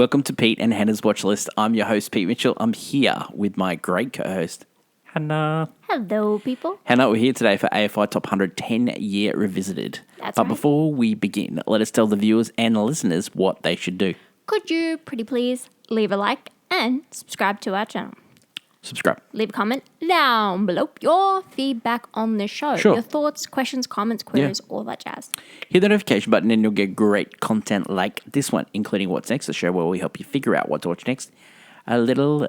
Welcome to Pete and Hannah's Watch List. I'm your host, Pete Mitchell. I'm here with my great co-host, Hannah. Hello, people. Hannah, we're here today for AFI Top 100 10-Year Revisited. That's but right. before we begin, let us tell the viewers and the listeners what they should do. Could you, pretty please, leave a like and subscribe to our channel? Subscribe. Leave a comment down below. Your feedback on the show. Sure. Your thoughts, questions, comments, queries, all that jazz. Hit the notification button and you'll get great content like this one, including What's Next, the show where we help you figure out what to watch next. A little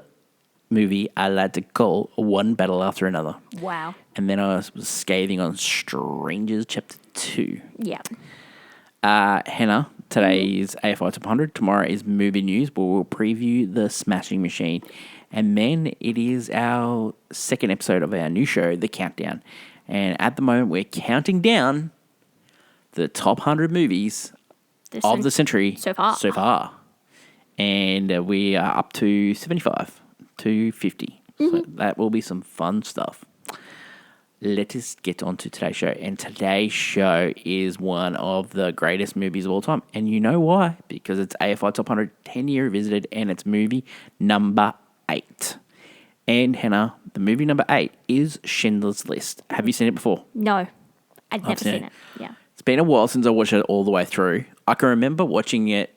movie I like to call One Battle After Another. Wow. And then I was scathing on Strangers Chapter 2. Yeah. Hannah, today is AFI Top 100. Tomorrow is Movie News, where we'll preview The Smashing Machine. And then it is our second episode of our new show, The Countdown. And at the moment, we're counting down the top 100 movies of the century so far. And we are up to 75 to 50. So that will be some fun stuff. Let us get on to today's show. And today's show is one of the greatest movies of all time. And you know why? Because it's AFI Top 100 10-Year Revisited, and it's movie number 8. And Hannah, the movie number 8 is Schindler's List. Have you seen it before? No. I'd never seen it. Yeah. It's been a while since I watched it all the way through. I can remember watching it,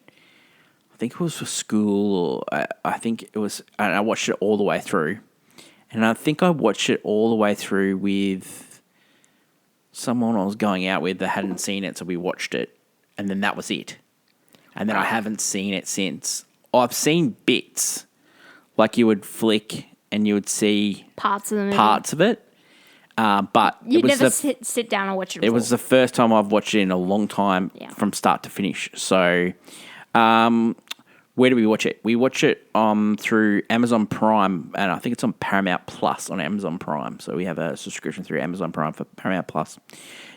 I think it was for school, or I think it was, and I watched it all the way through. And I think I watched it all the way through with someone I was going out with that hadn't seen it, so we watched it. And then that was it. And then I haven't seen it since. I've seen bits. Like you would flick and you would see Parts of the movie. But You'd it was never sit down and watch it. It was the first time I've watched it in a long time from start to finish. So where do we watch it? We watch it through Amazon Prime, and I think it's on Paramount Plus on Amazon Prime. So we have a subscription through Amazon Prime for Paramount Plus.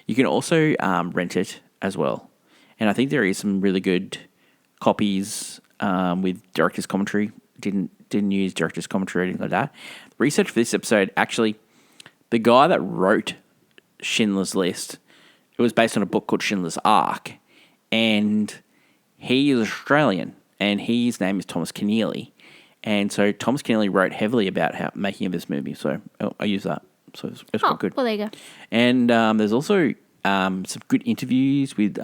You can also rent it as well. And I think there is some really good copies with director's commentary. Didn't use director's commentary or anything like that. The research for this episode, actually, the guy that wrote Schindler's List, it was based on a book called Schindler's Ark, and he is Australian, and his name is Thomas Keneally. And so Thomas Keneally wrote heavily about how making of this movie, so I use that. So it's quite good. Well, there you go. And there's also some good interviews with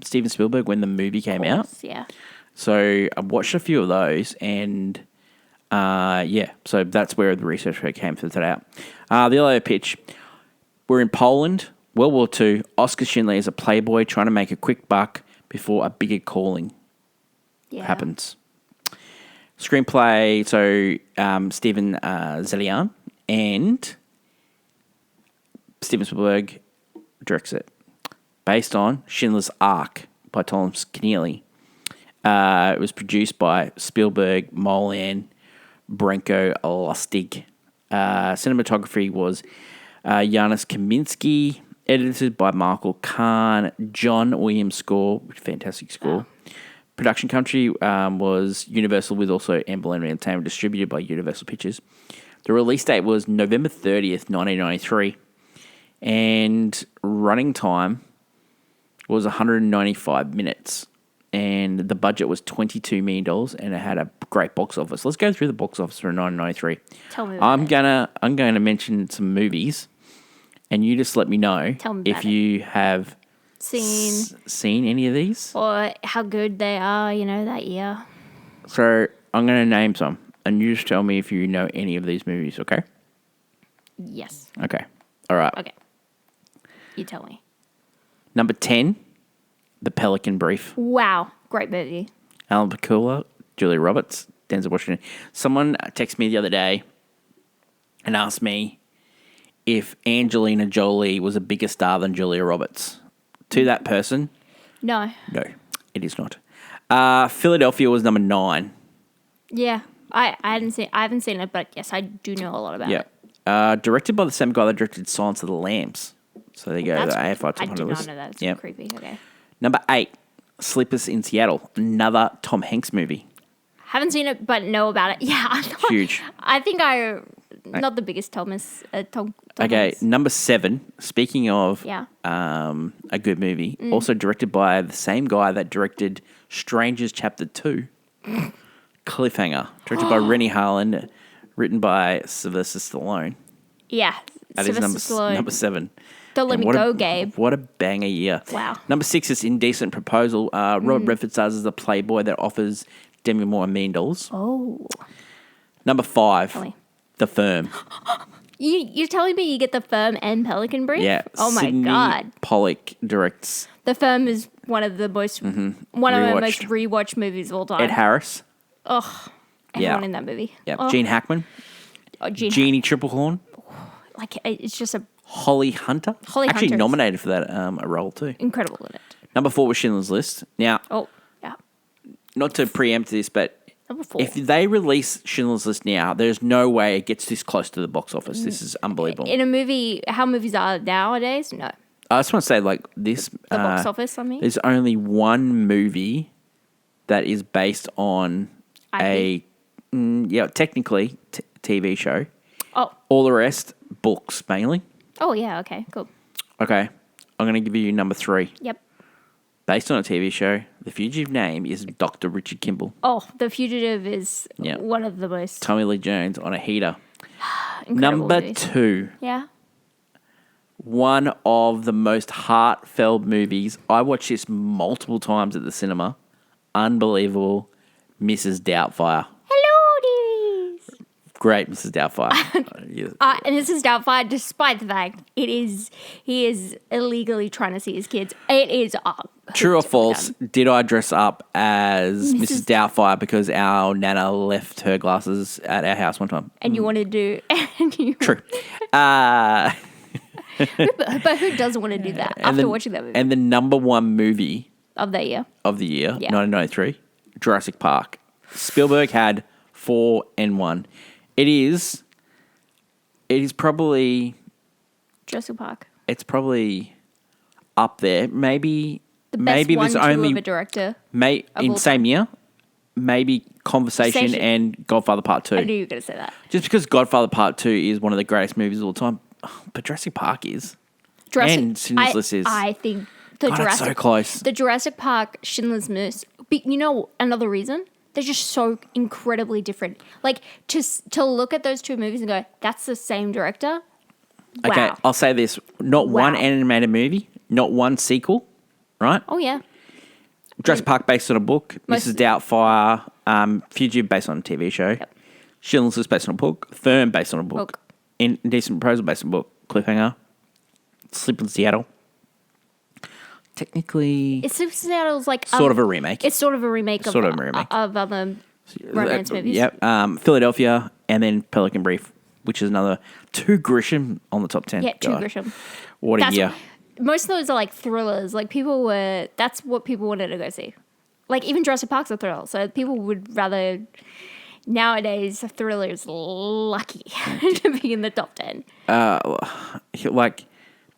Steven Spielberg when the movie came out. Yeah. So I watched a few of those, and so that's where the research came for today. The elevator pitch. We're in Poland, World War II. Oskar Schindler is a playboy trying to make a quick buck before a bigger calling happens. Screenplay, so Steven Zalian and Steven Spielberg directs it. Based on Schindler's Ark by Thomas Keneally. It was produced by Spielberg, Molan, Branko Lustig. Cinematography was Janusz Kaminski, edited by Michael Kahn, John Williams score, fantastic score. Production country was Universal, with also Emblem Entertainment, distributed by Universal Pictures. The release date was November 30th, 1993, and running time was 195 minutes. And the budget was $22 million, and it had a great box office. Let's go through the box office for 1993. Tell me about it. I'm going to mention some movies, and you just let me know if you have seen any of these. Or how good they are, that year. So I'm going to name some, and you just tell me if you know any of these movies, okay? Yes. Okay. All right. Okay. You tell me. Number 10. The Pelican Brief. Wow. Great movie. Alan Pakula, Julia Roberts, Denzel Washington. Someone texted me the other day and asked me if Angelina Jolie was a bigger star than Julia Roberts. To that person, No, it is not. Philadelphia was number 9. Yeah. I haven't seen it, but yes, I do know a lot about it. Directed by the same guy that directed Silence of the Lambs. So there you go. The AFI Top 100 I did list. not know that. It's creepy. Okay. Number 8, Sleepless in Seattle. Another Tom Hanks movie. Haven't seen it, but know about it. Yeah. Huge. I think not the biggest Tom Okay, Hanks. number 7. Speaking of a good movie, also directed by the same guy that directed Strangers Chapter 2. Cliffhanger, directed by Rennie Harlan, written by Sylvester Stallone. Yeah. That is number 7. Don't let me go, Gabe. What a banger year. Wow. Number 6 is Indecent Proposal. Robert Redford stars as a playboy that offers Demi Moore $1 million. Oh. Number 5, Tell me. The Firm. You're telling me you get The Firm and Pelican Brief? Yeah. Oh my Sidney God. Pollack directs. The Firm is one of my most rewatched movies of all time. Ed Harris. Oh, everyone in that movie. Yeah. Oh. Gene Hackman. Jeannie Triplehorn. Like, it's just a Holly Hunter. Actually nominated for that role too. Incredible in it. Number 4 was Schindler's List. Now, not to preempt this, but Number 4. if they release Schindler's List now, there's no way it gets this close to the box office. This is unbelievable. In a movie, how movies are nowadays? No. I just want to say, like, this... The box office, I mean? There's only one movie that is based on technically TV show. Oh. All the rest, books, mainly. Oh, yeah, okay, cool. Okay, I'm going to give you number 3. Yep. Based on a TV show, the fugitive name is Dr. Richard Kimball. Oh, The Fugitive is one of the most... Tommy Lee Jones on a heater. Incredible Number movies. 2. Yeah? One of the most heartfelt movies. I watched this multiple times at the cinema. Unbelievable. Mrs. Doubtfire. Hello, dearies. Great, Mrs. Doubtfire. And Mrs. Doubtfire, despite the fact he is illegally trying to see his kids, it is True or false? Did I dress up as Mrs. Doubtfire because our nana left her glasses at our house one time? And you wanted to do... True. But who doesn't want to do that after watching that movie? And the number 1 movie of the year, 1993, Jurassic Park. Spielberg had 4 and 1. It is probably... Jurassic Park. It's probably up there. Maybe the best there's only of a director. In same year, maybe Conversation and Godfather Part 2. I knew you were going to say that. Just because Godfather Part 2 is one of the greatest movies of all time, but Jurassic Park is. And Schindler's List is. I think it's so close. The Jurassic Park, Schindler's List. You know, another reason? They're just so incredibly different. Like, to look at those two movies and go, that's the same director. Wow. Okay, I'll say this. Not one animated movie, not one sequel, right? Oh, yeah. Jurassic Park based on a book. Mrs. Doubtfire, Fugitive based on a TV show. Yep. Schindler's List based on a book. Firm based on a book. Indecent Proposal based on a book. Cliffhanger. Sleep in Seattle. Technically... Sleep in Seattle is like... sort of a remake. It's sort of a remake of other romance movies. Yep. Philadelphia and then Pelican Brief, which is another... 2 Grisham on the top 10. Yeah, 2 Grisham. What a year. Most of those are like thrillers. Like that's what people wanted to go see. Like even Jurassic Park's a thriller. So people would rather, nowadays, a thriller is lucky to be in the top 10.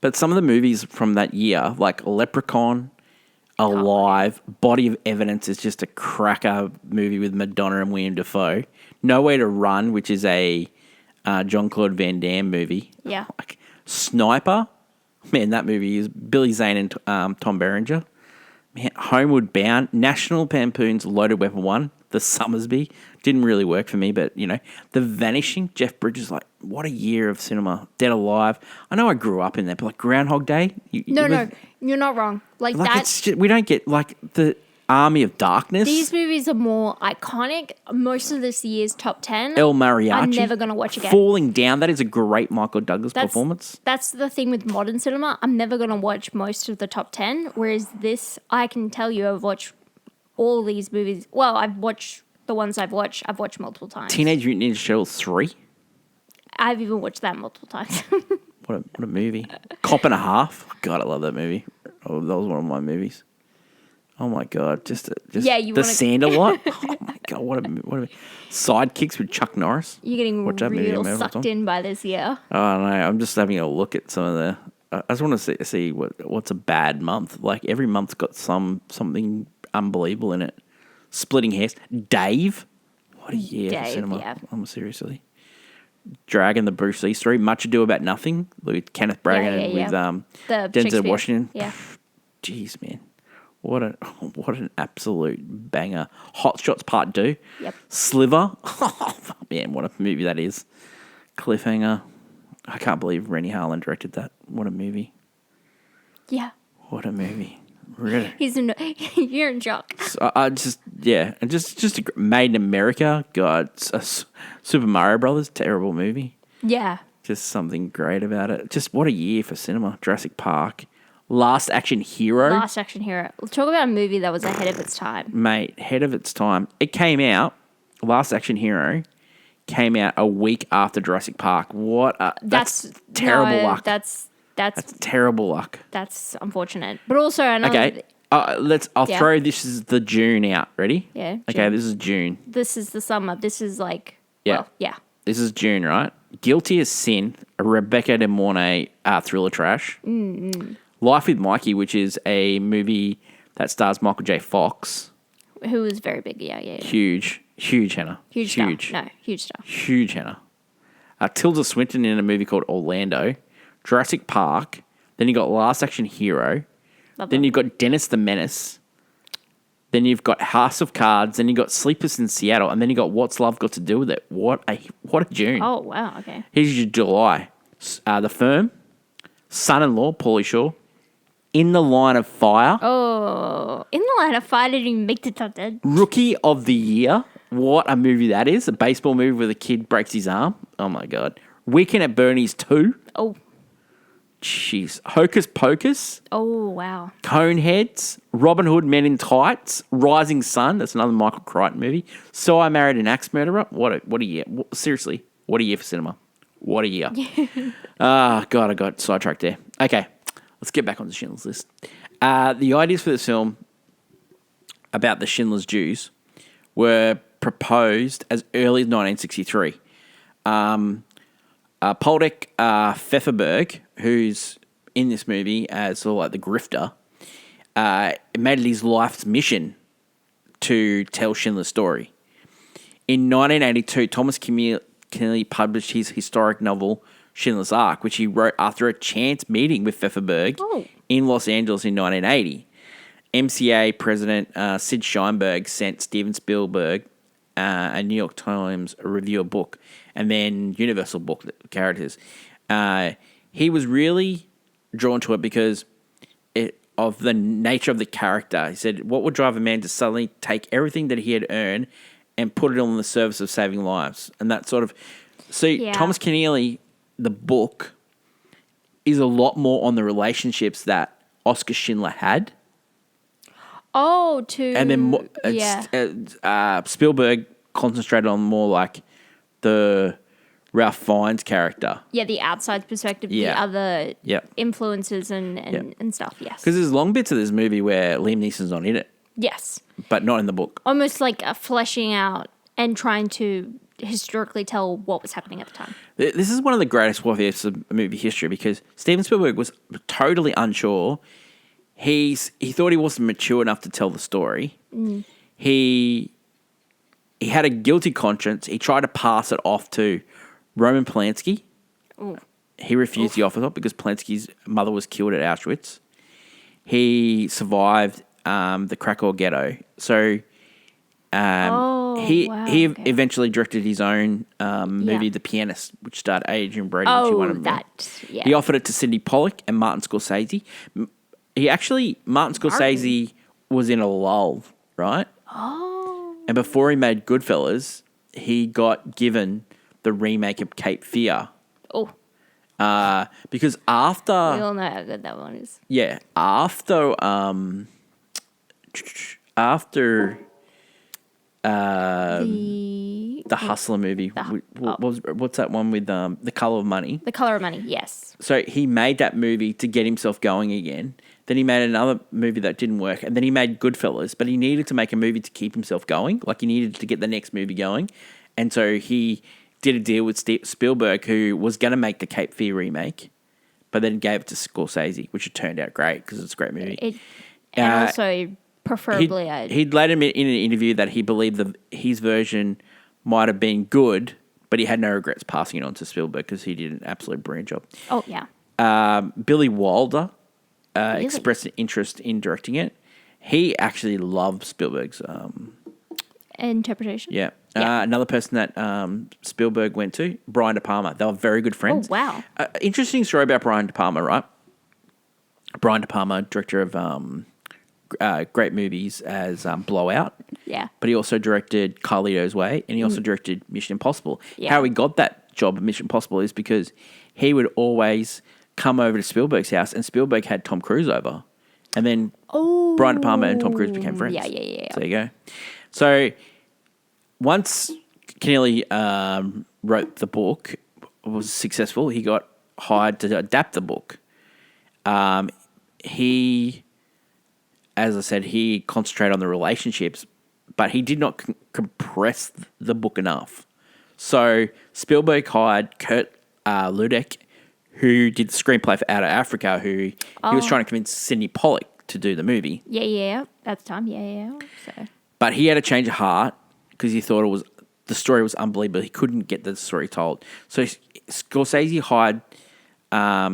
But some of the movies from that year, like Leprechaun, Alive, Body of Evidence is just a cracker movie with Madonna and William Dafoe. Nowhere to Run, which is a Jean-Claude Van Damme movie. Yeah. Like Sniper. Man, that movie is Billy Zane and Tom Berenger. Man, Homeward Bound, National Lampoon's Loaded Weapon 1, The Summersby. Didn't really work for me, but, The Vanishing, Jeff Bridges, like, what a year of cinema. Dead Alive. I know I grew up in there, but, like, Groundhog Day. No, you're not wrong. Like that. It's just, we don't get, like, the Army of Darkness. These movies are more iconic. Most of this year's top 10. El Mariachi. I'm never going to watch again. Falling Down. That is a great Michael Douglas performance. That's the thing with modern cinema. I'm never going to watch most of the top 10. Whereas this, I can tell you I've watched all these movies. Well, I've watched the ones I've watched multiple times. Teenage Mutant Ninja Turtles 3. I've even watched that multiple times. What a movie. Cop and a Half. God, I love that movie. Oh, that was one of my movies. Oh my God, just The Sand-A-Lot. Oh my God, what a Sidekicks with Chuck Norris. You're getting real sucked in by this year. Oh no, I'm just having a look at some of the. I just want to see what's a bad month. Like every month's got something unbelievable in it. Splitting Hairs, Dave. What a year for cinema. Yeah. Seriously. Dragon, the Bruce Lee story. Much Ado About Nothing with Kenneth Branagh and with Denzel Washington. Yeah. Jeez, man. What an absolute banger. Hot Shots Part 2. Yep. Sliver. Oh, man, what a movie that is. Cliffhanger. I can't believe Rennie Harlan directed that. What a movie. Yeah. What a movie. Really. You're in shock. So Made in America. God, Super Mario Brothers, terrible movie. Yeah. Just something great about it. Just what a year for cinema. Jurassic Park. Last Action Hero. Last Action Hero. Let's talk about a movie that was ahead of its time. Mate, ahead of its time. It came out, Last Action Hero came out a week after Jurassic Park. That's terrible luck. That's terrible luck. That's unfortunate. But also another... Okay. I'll throw This Is the June out. Ready? Yeah. June. Okay, this is June. This is the summer. This is like... Yeah. Well, yeah. This is June, right? Guilty as Sin, a Rebecca De Mornay thriller trash. Mm-hmm. Life with Mikey, which is a movie that stars Michael J. Fox. Who was very big, yeah. Huge, Hannah. Huge stuff. Huge Hannah. Tilda Swinton in a movie called Orlando. Jurassic Park. Then you got Last Action Hero. Then you've got Dennis the Menace. Then you've got House of Cards. Then you got Sleepless in Seattle. And then you got What's Love Got to Do with It? What a June. Oh, wow, okay. Here's your July. The Firm. Son-in-Law, Pauly Shore. In the Line of Fire. Oh, In the Line of Fire didn't even make the top 10. Rookie of the Year. What a movie that is. A baseball movie where the kid breaks his arm. Oh, my God. Weekend at Bernie's 2. Oh. Jeez. Hocus Pocus. Oh, wow. Coneheads. Robin Hood Men in Tights. Rising Sun. That's another Michael Crichton movie. So I Married an Axe Murderer. What a year. Seriously. What a year for cinema. What a year. God, I got sidetracked there. Okay. Let's get back on the Schindler's List. The ideas for this film about the Schindler's Jews were proposed as early as 1963. Poldek Pfefferberg, who's in this movie as sort of like the grifter, made it his life's mission to tell Schindler's story. In 1982, Thomas Keneally published his historic novel Schindler's Ark, which he wrote after a chance meeting with Pfefferberg in Los Angeles in 1980. MCA President Sid Sheinberg sent Steven Spielberg a New York Times review book, and then Universal book characters. He was really drawn to it because of the nature of the character. He said, what would drive a man to suddenly take everything that he had earned and put it on the service of saving lives? And that sort of... Thomas Keneally, the book, is a lot more on the relationships that Oskar Schindler had. Oh, and then Spielberg concentrated on more like the Ralph Fiennes character. Yeah, the outside perspective, the other influences and stuff, yes. Because there's long bits of this movie where Liam Neeson's not in it. Yes. But not in the book. Almost like fleshing out and trying to historically tell what was happening at the time. This is one of the greatest what-ifs of movie history because Steven Spielberg was totally unsure. He thought he wasn't mature enough to tell the story. Mm. He had a guilty conscience. He tried to pass it off to Roman Polanski. Ooh. He refused the offer because Polanski's mother was killed at Auschwitz. He survived the Krakow ghetto. So he eventually directed his own movie, The Pianist, which starred Adrian Brody. He offered it to Sidney Pollack and Martin Scorsese. Martin Scorsese was in a lull, right? Oh. And before he made Goodfellas, he got given the remake of Cape Fear. Oh. Because after... We all know how good that one is. Yeah. After the Hustler movie. What's that one with The Color of Money? The Color of Money, yes. So he made that movie to get himself going again. Then he made another movie that didn't work. And then he made Goodfellas. But he needed to make a movie to keep himself going. Like he needed to get the next movie going. And so he did a deal with Spielberg, who was going to make the Cape Fear remake. But then gave it to Scorsese, which it turned out great because it's a great movie. Also... Preferably, he'd later admit in an interview that he believed his version might have been good, but he had no regrets passing it on to Spielberg because he did an absolute brilliant job. Oh, yeah. Billy Wilder expressed an interest in directing it. he actually loved Spielberg's. Interpretation. Yeah. Another person that Spielberg went to, Brian De Palma. They were very good friends. Oh, wow. Interesting story about Brian De Palma, right? Brian De Palma, director of great movies as Blowout. Yeah. But he also directed Carlito's Way, and he also directed Mission Impossible. Yeah. How he got that job of Mission Impossible is because he would always come over to Spielberg's house, and Spielberg had Tom Cruise over. And then Brian De Palma and Tom Cruise became friends. Yeah. So there you go. So once Keneally wrote the book, was successful, he got hired to adapt the book. He, as I said, he concentrated on the relationships, but he did not compress the book enough. So Spielberg hired Kurt Ludek, who did the screenplay for Out of Africa, who he was trying to convince Sidney Pollack to do the movie. Yeah. That's time. Yeah. So. But he had a change of heart because he thought the story was unbelievable. He couldn't get the story told. So Scorsese hired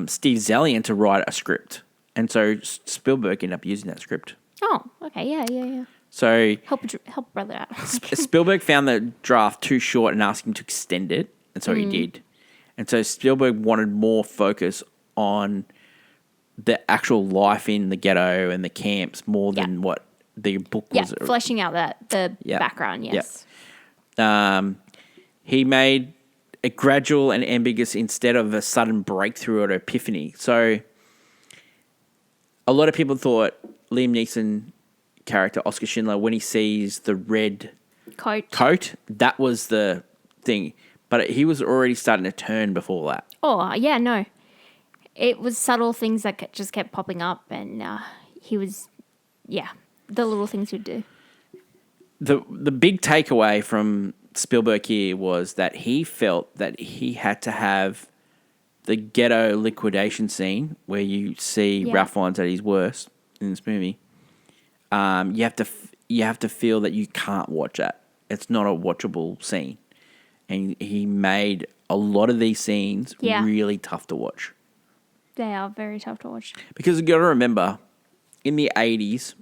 Steve Zalian to write a script. And so Spielberg ended up using that script. Oh, okay. Yeah. So help brother out. Spielberg found the draft too short and asked him to extend it. And so he did. And so Spielberg wanted more focus on the actual life in the ghetto and the camps more than what the book was. Yeah, fleshing out the background, yes. He made a gradual and ambiguous instead of a sudden breakthrough or epiphany. So a lot of people thought Liam Neeson character, Oskar Schindler, when he sees the red coat, that was the thing. But he was already starting to turn before that. Oh, yeah, no. It was subtle things that just kept popping up, and he was, the little things he'd do. The big takeaway from Spielberg here was that he felt that he had to have the ghetto liquidation scene where you see Ralph Fiennes at his worst in this movie. You have to feel that you can't watch that. It's not a watchable scene. And he made a lot of these scenes really tough to watch. They are very tough to watch. Because you've got to remember, in the 80s,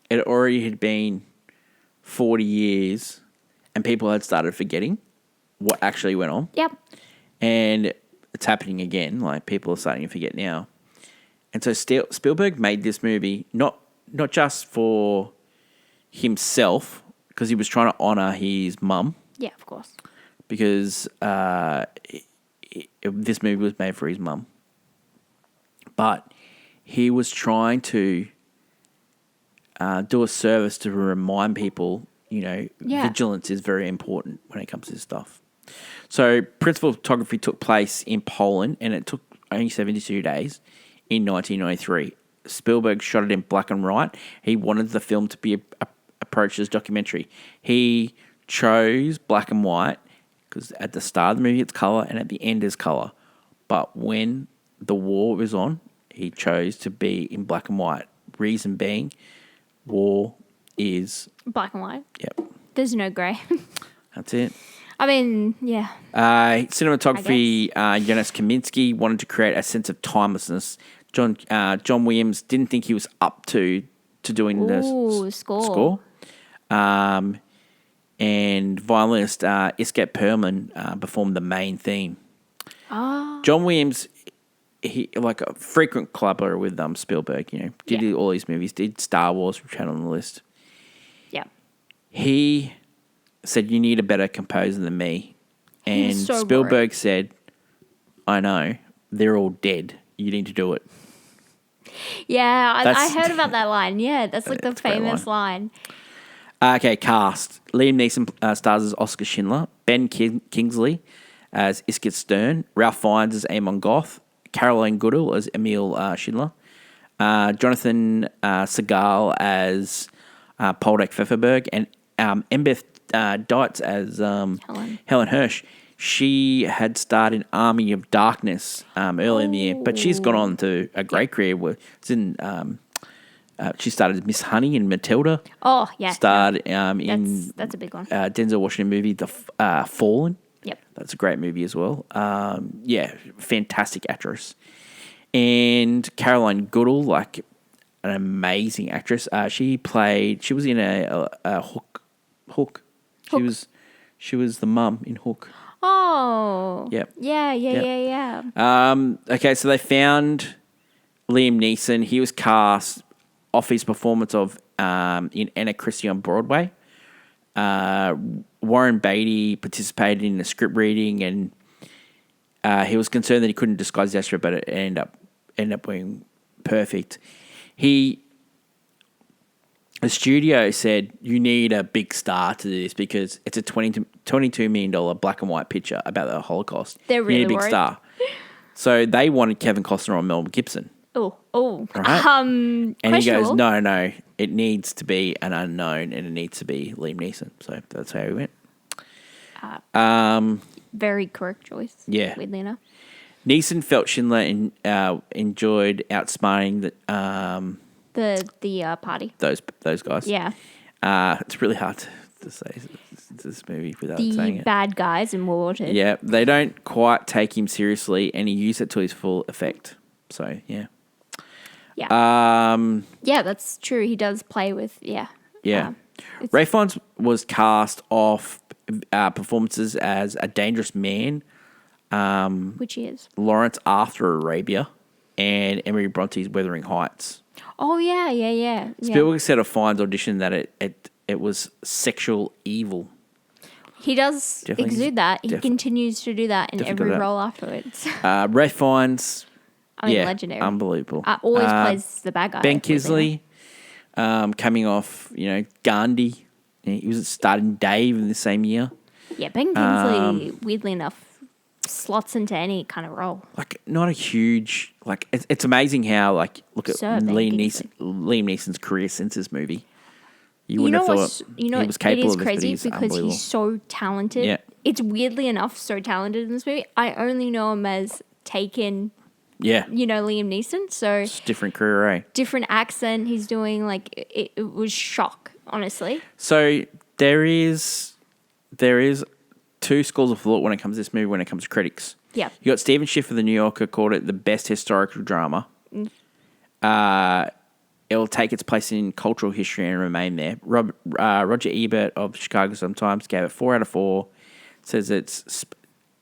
it already had been 40 years and people had started forgetting what actually went on. Yep. And it's happening again. Like, people are starting to forget now. And so Spielberg made this movie not just for himself, because he was trying to honour his mum. Yeah, of course. Because this movie was made for his mum. But he was trying to do a service to remind people, vigilance is very important when it comes to this stuff. So principal photography took place in Poland, and it took only 72 days in 1993. Spielberg shot it in black and white. He wanted the film to be approached as documentary. He chose black and white because at the start of the movie it's colour and at the end is colour. But when the war was on, he chose to be in black and white. Reason being, war is... black and white? Yep. There's no grey. That's it. I mean, yeah. Cinematography, Jonas Kaminski wanted to create a sense of timelessness. John Williams didn't think he was up to doing the score. And violinist Iskep Perlman performed the main theme. Oh. John Williams, he like a frequent collaborator with Spielberg. Did all these movies, did Star Wars, which had on the list. Yeah. He said, "You need a better composer than me," and so Spielberg said, "I know, they're all dead. You need to do it." Yeah, I heard about that line. Yeah, that's like the famous line. Okay, cast. Liam Neeson stars as Oskar Schindler. Ben Kingsley as Iskit Stern. Ralph Fiennes as Amon Goth. Caroline Goodall as Emil Schindler. Jonathan Segal as Poldek Pfefferberg. And Embeth Dietz as Helen Hirsch. She had starred in Army of Darkness early in the year, but she's gone on to a great career. She started as Miss Honey in Matilda. Oh, yeah. Starred in... That's a big one. Denzel Washington movie, The Fallen. Yep. That's a great movie as well. Fantastic actress. And Caroline Goodall, an amazing actress. She was in a Hook. Hook. She was the mum in Hook. Oh. Yep. Yeah. Okay, so they found Liam Neeson. He was cast off his performance of in Anna Christie on Broadway. Warren Beatty participated in the script reading, and he was concerned that he couldn't disguise the accent, but it ended up being perfect. The studio said, you need a big star to do this because it's a $22 million black and white picture about the Holocaust. They're really you need a big worried. Star. So they wanted Kevin Costner or Mel Gibson. Oh. Right? And he goes, questionable. no, it needs to be an unknown and it needs to be Liam Neeson. So that's how we went. Very correct choice. Yeah. Weirdly enough. Neeson felt Schindler enjoyed outsmarting the party. those guys. Yeah. It's really hard to say this movie without saying The it. bad guys in World War II. Yeah, they don't quite take him seriously, and he used it to his full effect. So yeah. Yeah. Yeah, that's true. He does play with Yeah. it's- Ray Fiennes was cast off performances as a dangerous man, which he is. Lawrence After Arabia, and Emily Bronte's Wuthering Heights. Oh yeah. Spielberg said of Fiennes' audition that it was sexual evil. He does exude that. He continues to do that in every that. role afterwards. Ray Fiennes, legendary. unbelievable. Always plays the bad guy. Ben Kingsley, coming off, Gandhi. He was starting Dave in the same year. Yeah, Ben Kingsley, weirdly enough, slots into any kind of role. Like, not a huge... Like, it's amazing how, like, look at Sir Ben Liam Neeson's career since this movie. You wouldn't have thought he was capable of this, but crazy he's because unbelievable. he's so talented. Yeah. It's weirdly enough so talented in this movie. I only know him as Taken, Yeah. Liam Neeson. So It's a different career, eh? different accent he's doing. Like, it was shock, honestly. So there is two schools of thought when it comes to this movie, when it comes to critics. Yeah. You got Stephen Schiff of The New Yorker called it the best historical drama. It will take its place in cultural history and remain there. Roger Ebert of Chicago Sun-Times gave it 4 out of 4. Says it's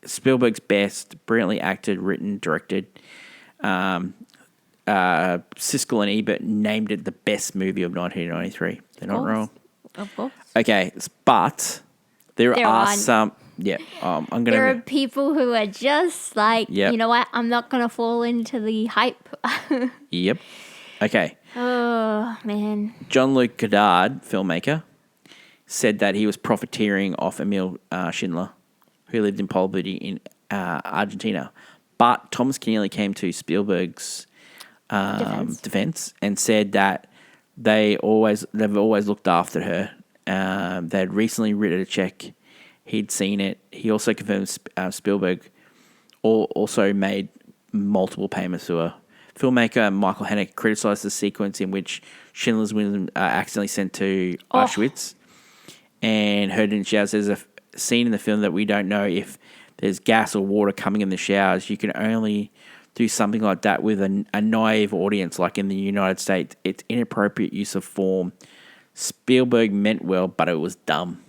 Spielberg's best, brilliantly acted, written, directed. Siskel and Ebert named it the best movie of 1993. They're not wrong. Of course. Okay, but there are some... Yeah, I'm going to... There are people who are just like, Yep. you know what? I'm not going to fall into the hype. Yep. Okay. Oh, man. Jean-Luc Godard, filmmaker, said that he was profiteering off Emil Schindler, who lived in poverty in Argentina. But Thomas Keneally came to Spielberg's defense and said that they've always looked after her. They had recently written a check. He'd seen it. He also confirmed Spielberg also made multiple payments to her. Filmmaker Michael Haneke criticized the sequence in which Schindler's List accidentally sent to Auschwitz, and heard in showers. There's a scene in the film that we don't know if there's gas or water coming in the showers. You can only do something like that with a naive audience, like in the United States. It's inappropriate use of form. Spielberg meant well, but it was dumb.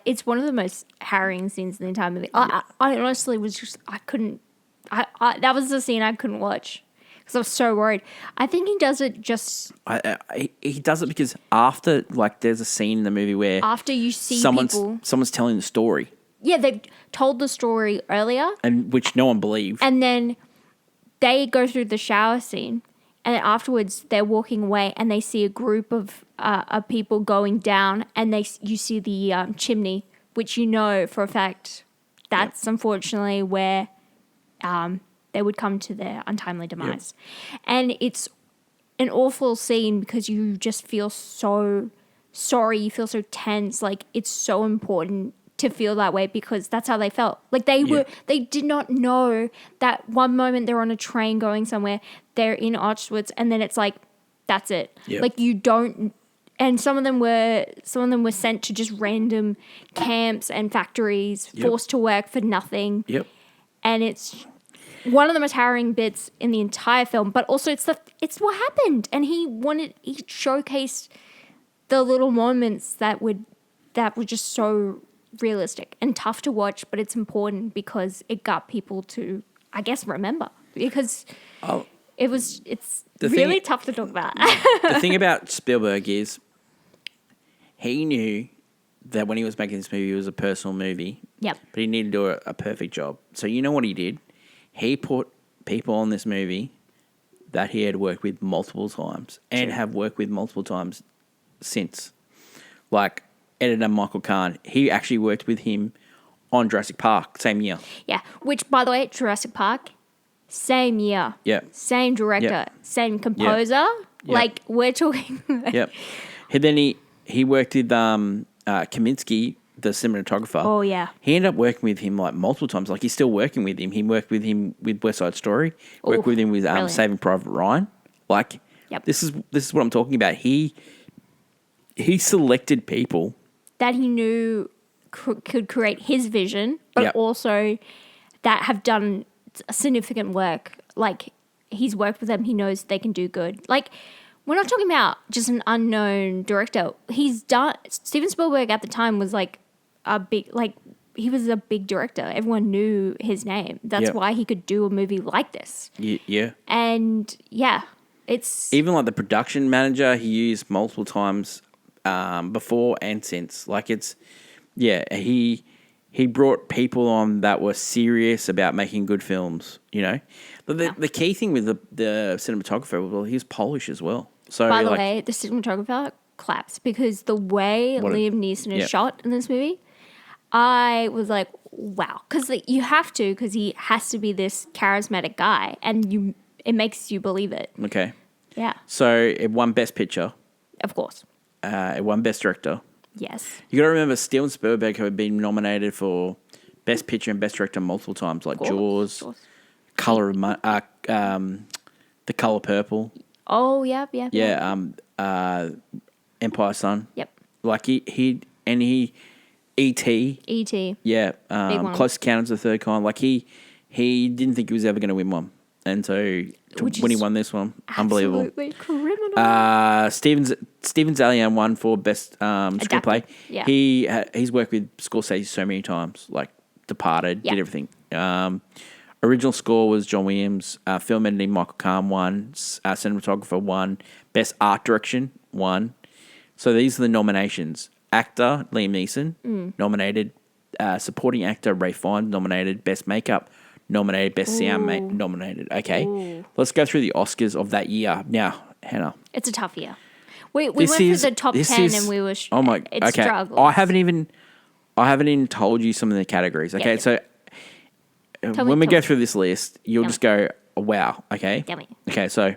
It's one of the most harrowing scenes in the entire movie. I honestly was just, I couldn't, that was the scene I couldn't watch because I was so worried. I think he does it just... He does it because after, like, there's a scene in the movie where... After you see someone's telling the story. Yeah, they told the story earlier. And which no one believed. And then they go through the shower scene, and then afterwards they're walking away and they see a group of people going down, and you see the chimney, which you know for a fact that's unfortunately where they would come to their untimely demise. Yep. And it's an awful scene because you just feel so sorry, you feel so tense, like it's so important to feel that way because that's how they felt. Like they did not know that one moment they're on a train going somewhere, they're in Auschwitz, and then it's like, that's it. Yep. Like you don't, and some of them were sent to just random camps and factories, forced to work for nothing. Yep. And it's one of the most harrowing bits in the entire film, but also it's what happened, and he showcased the little moments that were just so realistic and tough to watch, but it's important because it got people to, I guess, remember, because it's really tough to talk about. The thing about Spielberg is he knew that when he was making this movie, it was a personal movie. Yep. But he needed to do a perfect job. So you know what he did? He put people on this movie that he had worked with multiple times and have worked with multiple times since. Like editor Michael Kahn. He actually worked with him on Jurassic Park, same year. Yeah, which, by the way, Jurassic Park, same year. Yeah. Same director, same composer. Yep. Like, we're talking... Yep. And then he worked with Kaminsky, the cinematographer. Oh, yeah. He ended up working with him like multiple times. Like, he's still working with him. He worked with him with West Side Story. Worked with him with Saving Private Ryan. Like, this is what I'm talking about. He selected people that he knew could create his vision, but also that have done significant work. Like, he's worked with them. He knows they can do good. Like, we're not talking about just an unknown director. Steven Spielberg at the time was like he was a big director. Everyone knew his name. That's why he could do a movie like this. Yeah. And it's... Even like the production manager he used multiple times before and since. Like, it's... Yeah, he brought people on that were serious about making good films, you know? But the key thing with the cinematographer, well, he was Polish as well. So, by the way, the cinematographer claps because the way Liam Neeson is shot in this movie, I was like, wow. Because you have to, because he has to be this charismatic guy, and it makes you believe it. Okay. Yeah. So it won Best Picture. Of course. It won Best Director. Yes. You got to remember, Steven Spielberg had been nominated for Best Picture and Best Director multiple times, like Jaws, The Color Purple. Oh, yep. Yeah, Empire Sun. Yep. Like E.T. E.T. Yeah, Close Encounters of the Third Kind. Like he didn't think he was ever going to win one, and so when he won this one, unbelievable. Absolutely criminal. Steven Zalian won for best screenplay. Yeah. He's worked with Scorsese so many times, like Departed, did everything. Original score was John Williams. Film editing, Michael Kahn won. Cinematographer won. Best art direction won. So these are the nominations. Actor, Liam Neeson, nominated. Supporting actor, Ray Fiennes, nominated. Best makeup, nominated. Best sound, nominated. Okay, let's go through the Oscars of that year. Now, Hannah. It's a tough year. We went through the top 10 and we were... struggled. I haven't even told you some of the categories. Okay, so... When we go through this list, you'll just go, oh, wow, okay? Tell me. Okay, so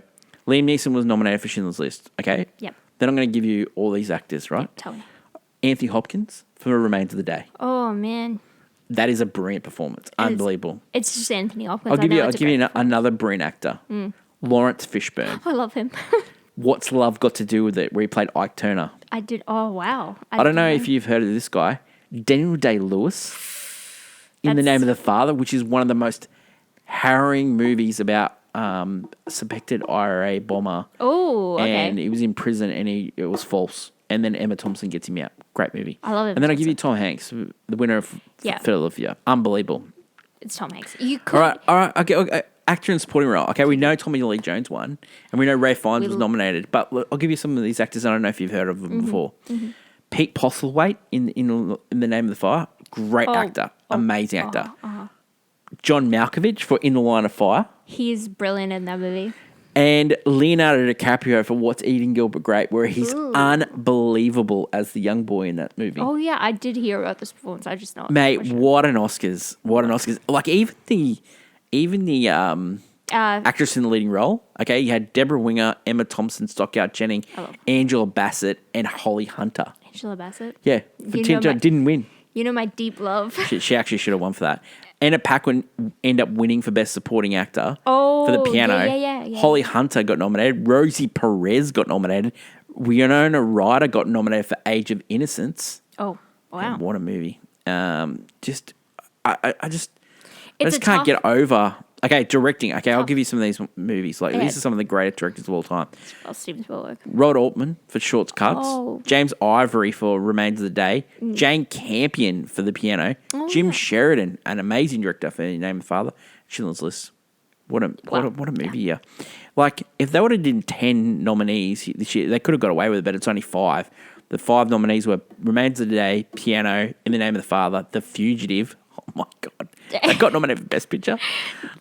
Liam Neeson was nominated for Schindler's List, okay? Yep. Then I'm going to give you all these actors, right? Yep, tell me. Anthony Hopkins for Remains of the Day. Oh, man. That is a brilliant performance. Unbelievable. It's just Anthony Hopkins. I'll give you another brilliant actor. Lawrence Fishburne. I love him. What's Love Got to Do with It, where he played Ike Turner? I did. Oh, wow. I don't know if you've heard of this guy. Daniel Day-Lewis. In the Name of the Father, which is one of the most harrowing movies about suspected IRA bomber. Oh, okay. And he was in prison and it was false. And then Emma Thompson gets him out. Great movie. I love it. And then I'll give you Tom Hanks, the winner of Philadelphia. Unbelievable. It's Tom Hanks. You could... All right. Okay. Actor in supporting role. Okay, we know Tommy Lee Jones won. And we know Ray Fiennes was nominated. But look, I'll give you some of these actors. I don't know if you've heard of them before. Mm-hmm. Pete Postlethwaite in the Name of the Fire. Great actor. Amazing actor. John Malkovich for In the Line of Fire. He's brilliant in that movie. And Leonardo DiCaprio for What's Eating Gilbert Grape, where he's unbelievable as the young boy in that movie. Oh, yeah. I did hear about this performance. I just know it. Mate, what an Oscars. What an Oscars. Like, even the actress in the leading role, okay, you had Deborah Winger, Emma Thompson, Stockout Jennings, Angela Bassett, and Holly Hunter. Angela Bassett? Yeah. Didn't win. You know my deep love. She actually should have won for that. Anna Paquin ended up winning for Best Supporting Actor for the piano. Yeah. Holly Hunter got nominated. Rosie Perez got nominated. Winona Ryder got nominated for Age of Innocence. Oh, wow. And what a movie. I just can't get over Okay, directing. Okay, I'll give you some of these movies. Like these are some of the greatest directors of all time. Oh, Steven Spielberg. Rod Altman for Short Cuts. Oh. James Ivory for Remains of the Day. Jane Campion for The Piano. Jim Sheridan, an amazing director for Name of the Father. Schindler's List. What a movie, yeah. Like, if they would have done 10 nominees this year, they could have got away with it, but it's only 5. The 5 nominees were Remains of the Day, Piano, In the Name of the Father, The Fugitive. Oh, my God. They got nominated for Best Picture.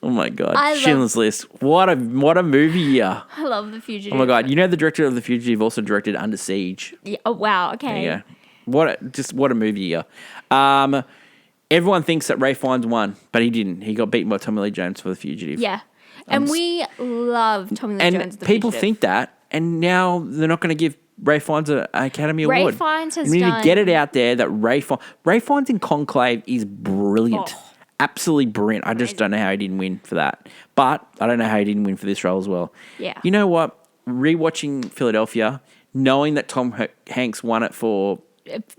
Oh, my God. Schindler's List. What a movie year. I love The Fugitive. Oh, my God. You know the director of The Fugitive also directed Under Siege. Yeah, oh, wow. Okay. There you go. What a movie year. Everyone thinks that Ray Fiennes won, but he didn't. He got beaten by Tommy Lee Jones for The Fugitive. Yeah. And we love Tommy Lee Jones. And people think that, and now they're not going to give Ray Fiennes an Academy Award. Ray Fiennes has need to get it out there that Ray Fiennes in Conclave is brilliant. Oh, absolutely brilliant. I just don't know how he didn't win for that. But I don't know how he didn't win for this role as well. Yeah. You know what? Rewatching Philadelphia, knowing that Tom Hanks won it for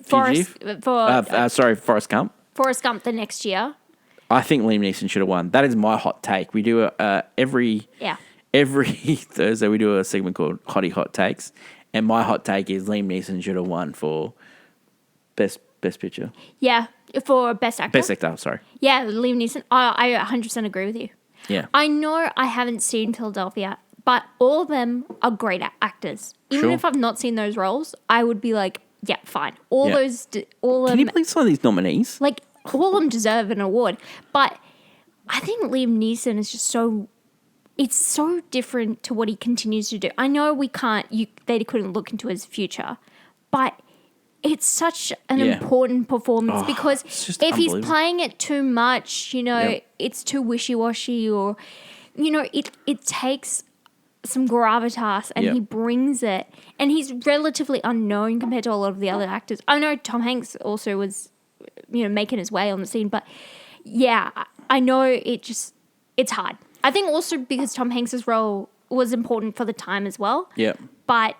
Forrest Gump. Forrest Gump the next year. I think Liam Neeson should have won. That is my hot take. We do every Thursday we do a segment called Hottie Hot Takes, and my hot take is Liam Neeson should have won for best picture. Yeah, for best actor. Best actor, sorry. Yeah, Liam Neeson. I 100% agree with you. Yeah. I know I haven't seen Philadelphia, but all of them are great actors. Even if I've not seen those roles, I would be like, yeah, fine. All of them. Can you believe some of these nominees? Like, all of them deserve an award. But I think Liam Neeson is just it's so different to what he continues to do. I know they couldn't look into his future, but it's such an important performance because if he's playing it too much, it's too wishy-washy or, it takes some gravitas and he brings it. And he's relatively unknown compared to a lot of the other actors. I know Tom Hanks also was, making his way on the scene. But, yeah, I know it's hard. I think also because Tom Hanks' role was important for the time as well. Yeah. But,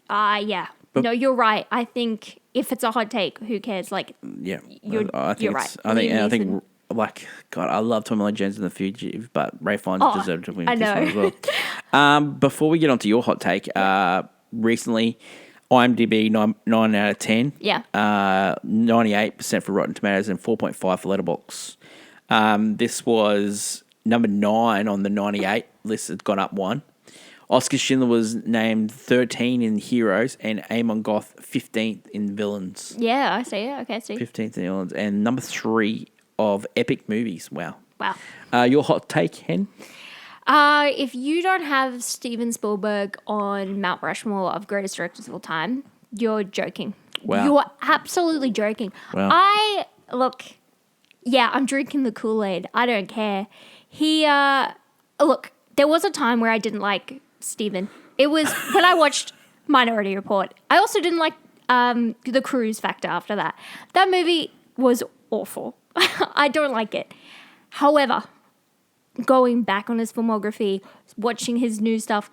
no, you're right. I think if it's a hot take, who cares? Like, you're right. I think, like, God, I love Tommy Lee Jones in The Fugitive, but Ray Fiennes deserved to win this one as well. Before we get on to your hot take, recently, IMDb 9 out of 10. Yeah. 98% for Rotten Tomatoes and 4.5 for Letterboxd. This was number 9 on the 98 list. It's gone up 1. Oskar Schindler was named 13 in Heroes and Amon Goth 15th in Villains. Yeah, I see it. Okay, I see. 15th in Villains. And number 3 of Epic Movies. Wow. Your hot take, Hen? If you don't have Steven Spielberg on Mount Rushmore of greatest directors of all time, you're joking. Wow. You're absolutely joking. Wow. I'm drinking the Kool-Aid. I don't care. There was a time where I didn't like Steven. It was when I watched Minority Report. I also didn't like The Cruise Factor after that. That movie was awful. I don't like it. However, going back on his filmography, watching his new stuff,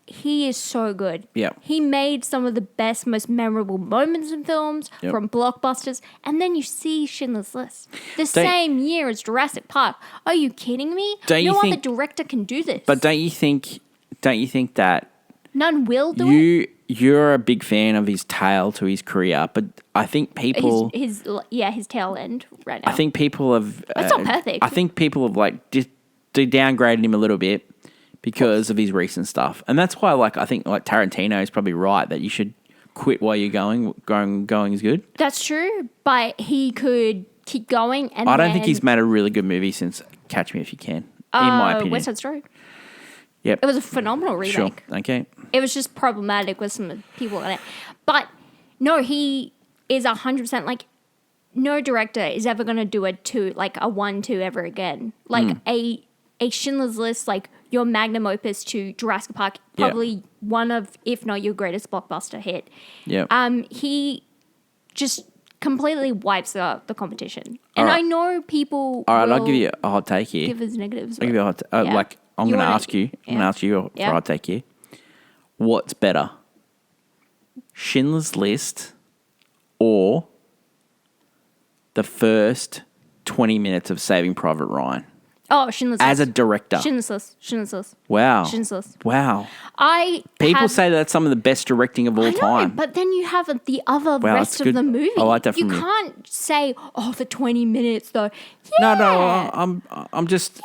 he is so good. Yeah. He made some of the best, most memorable moments in films from blockbusters. And then you see Schindler's List. Same year as Jurassic Park. Are you kidding me? No other director can do this. But don't you think that none will do it? You're a big fan of his tail to his career, but I think people his tail end right now. I think people have that's not perfect. I think people have downgraded him a little bit because of his recent stuff, and that's why I think Tarantino is probably right that you should quit while you're going is good. That's true, but he could keep going. And I don't think he's made a really good movie since Catch Me If You Can. In my opinion, West Side Story. Yep. It was a phenomenal remake. Sure. Okay. It was just problematic with some of the people in it. But no, he is 100% no director is ever going to do a 1-2 ever again. A Schindler's List, your magnum opus to Jurassic Park, probably one of, if not your greatest blockbuster hit. Yeah. He just completely wipes out the competition. And I know people All right, I'll give you a hot take here. Give us negatives. I'll give you a hot take. I'm going to ask you. I'm going to ask you for a hot take here. What's better, Schindler's List or the first 20 minutes of Saving Private Ryan? Oh, Schindler's List. As a director. Schindler's List. Schindler's List. Wow. Schindler's List. Wow. People say that's some of the best directing of all time. But then you have the other rest of the movie. I like that from you. You can't say, the 20 minutes though. No, I'm just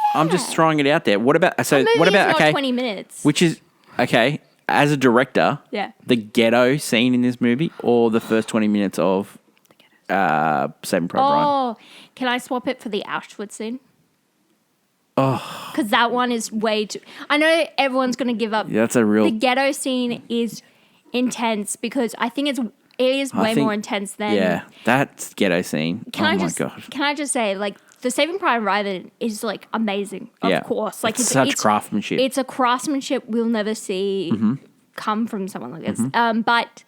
throwing it out there. What about not 20 minutes? Which is okay, as a director, the ghetto scene in this movie or the first 20 minutes of Saving Private Ryan? Oh, can I swap it for the Auschwitz scene? Oh, because that one is way too. I know everyone's going to give up. Yeah, that's a real. The ghetto scene is intense because I think it is way more intense than. Yeah, that ghetto scene. My God. Can I just say, like, the Saving Private Ryan is like amazing. Of course, like it's such craftsmanship. It's a craftsmanship we'll never see come from someone like this. But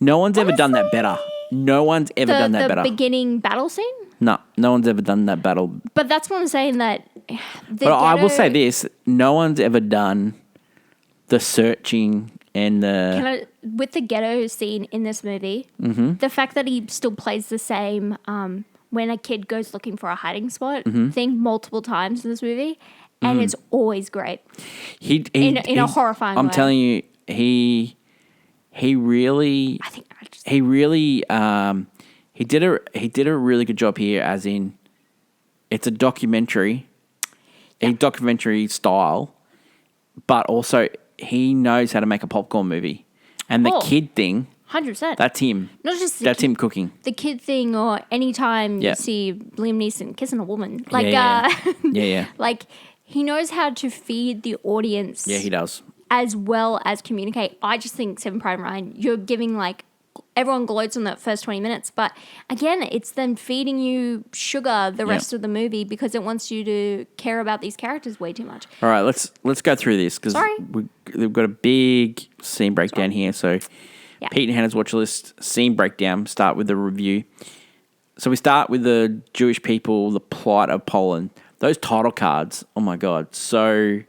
no one's ever done that better. No one's ever done that better. The beginning battle scene. No one's ever done that battle. But that's what I'm saying. I will say this: no one's ever done the searching and the. With the ghetto scene in this movie, the fact that he still plays the same when a kid goes looking for a hiding spot thing multiple times in this movie, and it's always great. In a horrifying way. I'm telling you, he really. He did a really good job here, as in it's a documentary style, but also he knows how to make a popcorn movie. And the kid thing, 100%. That's him. Not just him cooking. The kid thing, or anytime you see Liam Neeson kissing a woman, like like he knows how to feed the audience. Yeah, he does. As well as communicate. I just think Saving Private Ryan, you're giving everyone gloats on that first 20 minutes, but again, it's then feeding you sugar the rest of the movie because it wants you to care about these characters way too much. All right, let's go through this because we've got a big scene breakdown here. So Pete and Hannah's watch list scene breakdown. Start with the review. So we start with the Jewish people, the plight of Poland. Those title cards, oh my God, so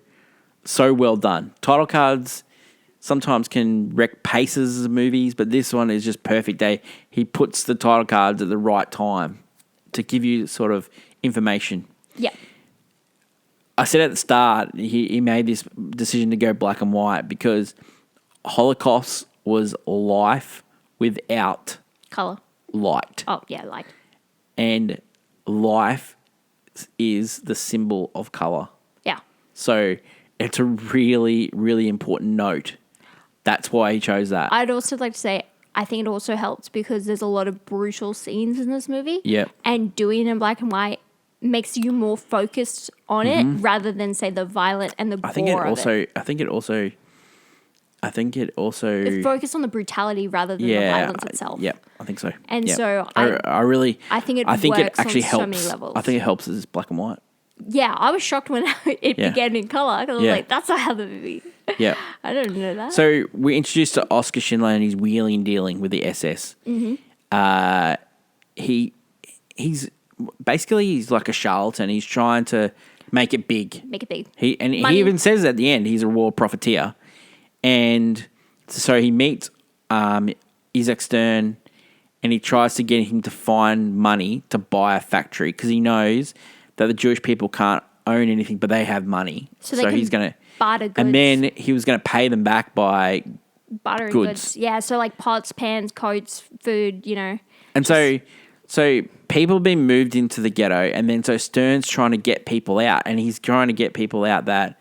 well done. Title cards sometimes can wreck paces of movies, but this one is just perfect. He puts the title cards at the right time to give you sort of information. Yeah. I said at the start, he made this decision to go black and white because Holocaust was life without color. Light. Oh, yeah, light. And life is the symbol of color. Yeah. So it's a really, really important note. That's why he chose that. I'd also like to say, I think it also helps because there's a lot of brutal scenes in this movie. Yeah. And doing it in black and white makes you more focused on it rather than, say, the violent and the gore of it. I think it also It's focused on the brutality rather than the violence itself. Yeah, I think so. And so I think it actually on helps. So many levels. I think it helps as black and white. Yeah, I was shocked when it began in color because I was like, that's not how the movie. Yeah. I don't know that. So we're introduced to Oskar Schindler and his wheeling and dealing with the SS. Mm-hmm. He's like a charlatan. He's trying to make it big. He even says at the end he's a war profiteer. And so he meets Isaac Stern and he tries to get him to find money to buy a factory because he knows that the Jewish people can't own anything, but they have money. So he's going to barter goods. And then he was going to pay them back by bartering goods. Yeah, so like pots, pans, coats, food, you know. And so people have been moved into the ghetto, and then so Stern's trying to get people out, and he's trying to get people out that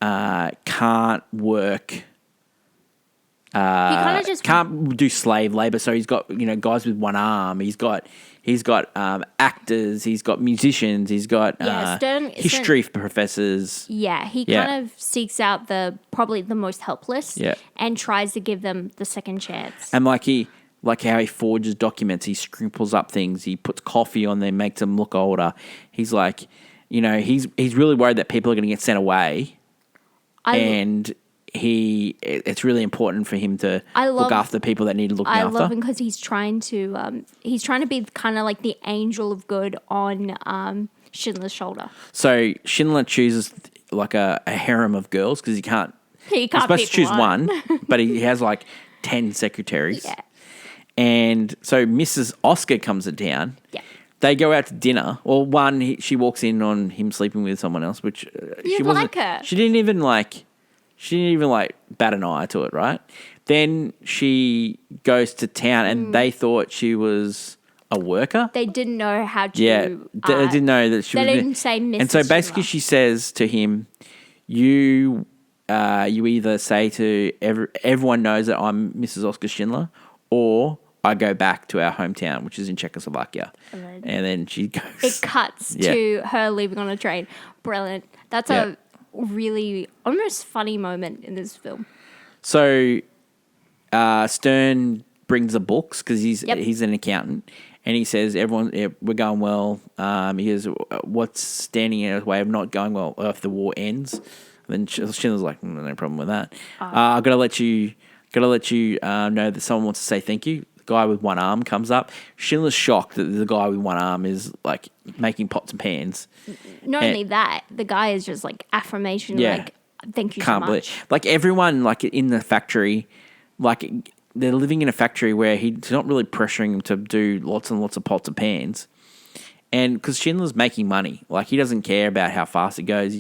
can't work. He kind of just can't do slave labor. So he's got guys with one arm. He's got actors. He's got musicians. He's got history professors. Yeah, he kind of seeks out probably the most helpless. And tries to give them the second chance. And like how he forges documents. He scribbles up things. He puts coffee on them, makes them look older. He's like, he's really worried that people are going to get sent away. It's really important for him to look after the people that need looking after. I love him because he's trying to be kind of like the angel of good on Schindler's shoulder. So Schindler chooses like a harem of girls because he can't. He's supposed to choose one, but he has like 10 secretaries. Yeah. And so Mrs. Oskar comes to town. Yeah. they go out to dinner. Well, one, she walks in on him sleeping with someone else, which she wasn't. Like her. She didn't even bat an eye to it, right? Then she goes to town, and they thought she was a worker. They didn't know how to. Yeah, they didn't know that she was. They didn't say Mrs. And so basically, Schindler. she says to him, "You either say to everyone knows that I'm Mrs. Oskar Schindler, or I go back to our hometown, which is in Czechoslovakia." And then she goes. It cuts to her leaving on a train. Brilliant. That's a really almost funny moment in this film. So Stern brings the books because he's an accountant, and he says, "Everyone, we're going well." He goes, "What's standing in our way of not going well if the war ends?" And then Schindler's like, "No problem with that. I've got to let you know that someone wants to say thank you." The guy with one arm comes up. Schindler's shocked that the guy with one arm is like making pots and pans. Not only that, the guy is just like affirmation, like, thank you so much. Like everyone, like in the factory, like they're living in a factory where he's not really pressuring them to do lots and lots of pots and pans. And because Schindler's making money, like he doesn't care about how fast it goes.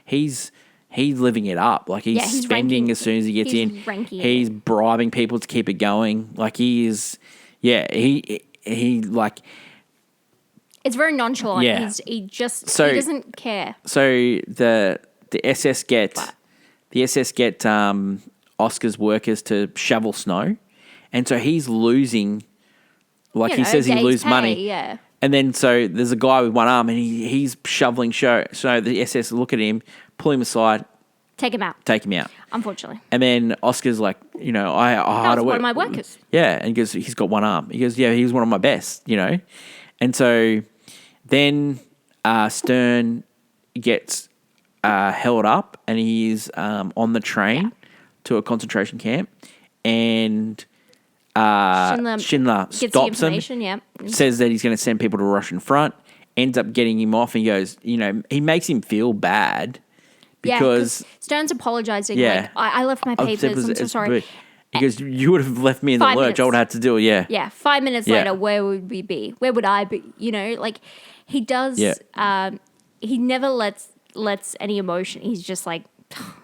He's living it up. Like he's spending as soon as he gets in. He's bribing people to keep it going. Like he is, he like. It's very nonchalant. Yeah. He doesn't care. So the SS get Oscar's workers to shovel snow, and so he's losing. Like he says, he loses money. Yeah. And then so there's a guy with one arm, and he's shoveling snow. So the SS look at him, pull him aside, take him out. Unfortunately. And then Oscar's like, I that was one of my workers. Yeah, and he goes, he's got one arm. He goes, yeah, he was one of my best, And so then Stern gets held up, and he's on the train to a concentration camp, and Schindler stops him, says that he's going to send people to Russian front, ends up getting him off, and he goes, he makes him feel bad because Stern's apologizing. Yeah. Like, I left my papers. I'm so sorry. He goes, you would have left me in the lurch. I would have had to do it. Yeah. Yeah. 5 minutes later, where would we be? Where would I be? Like he does. Yeah. He never lets any emotion. He's just like,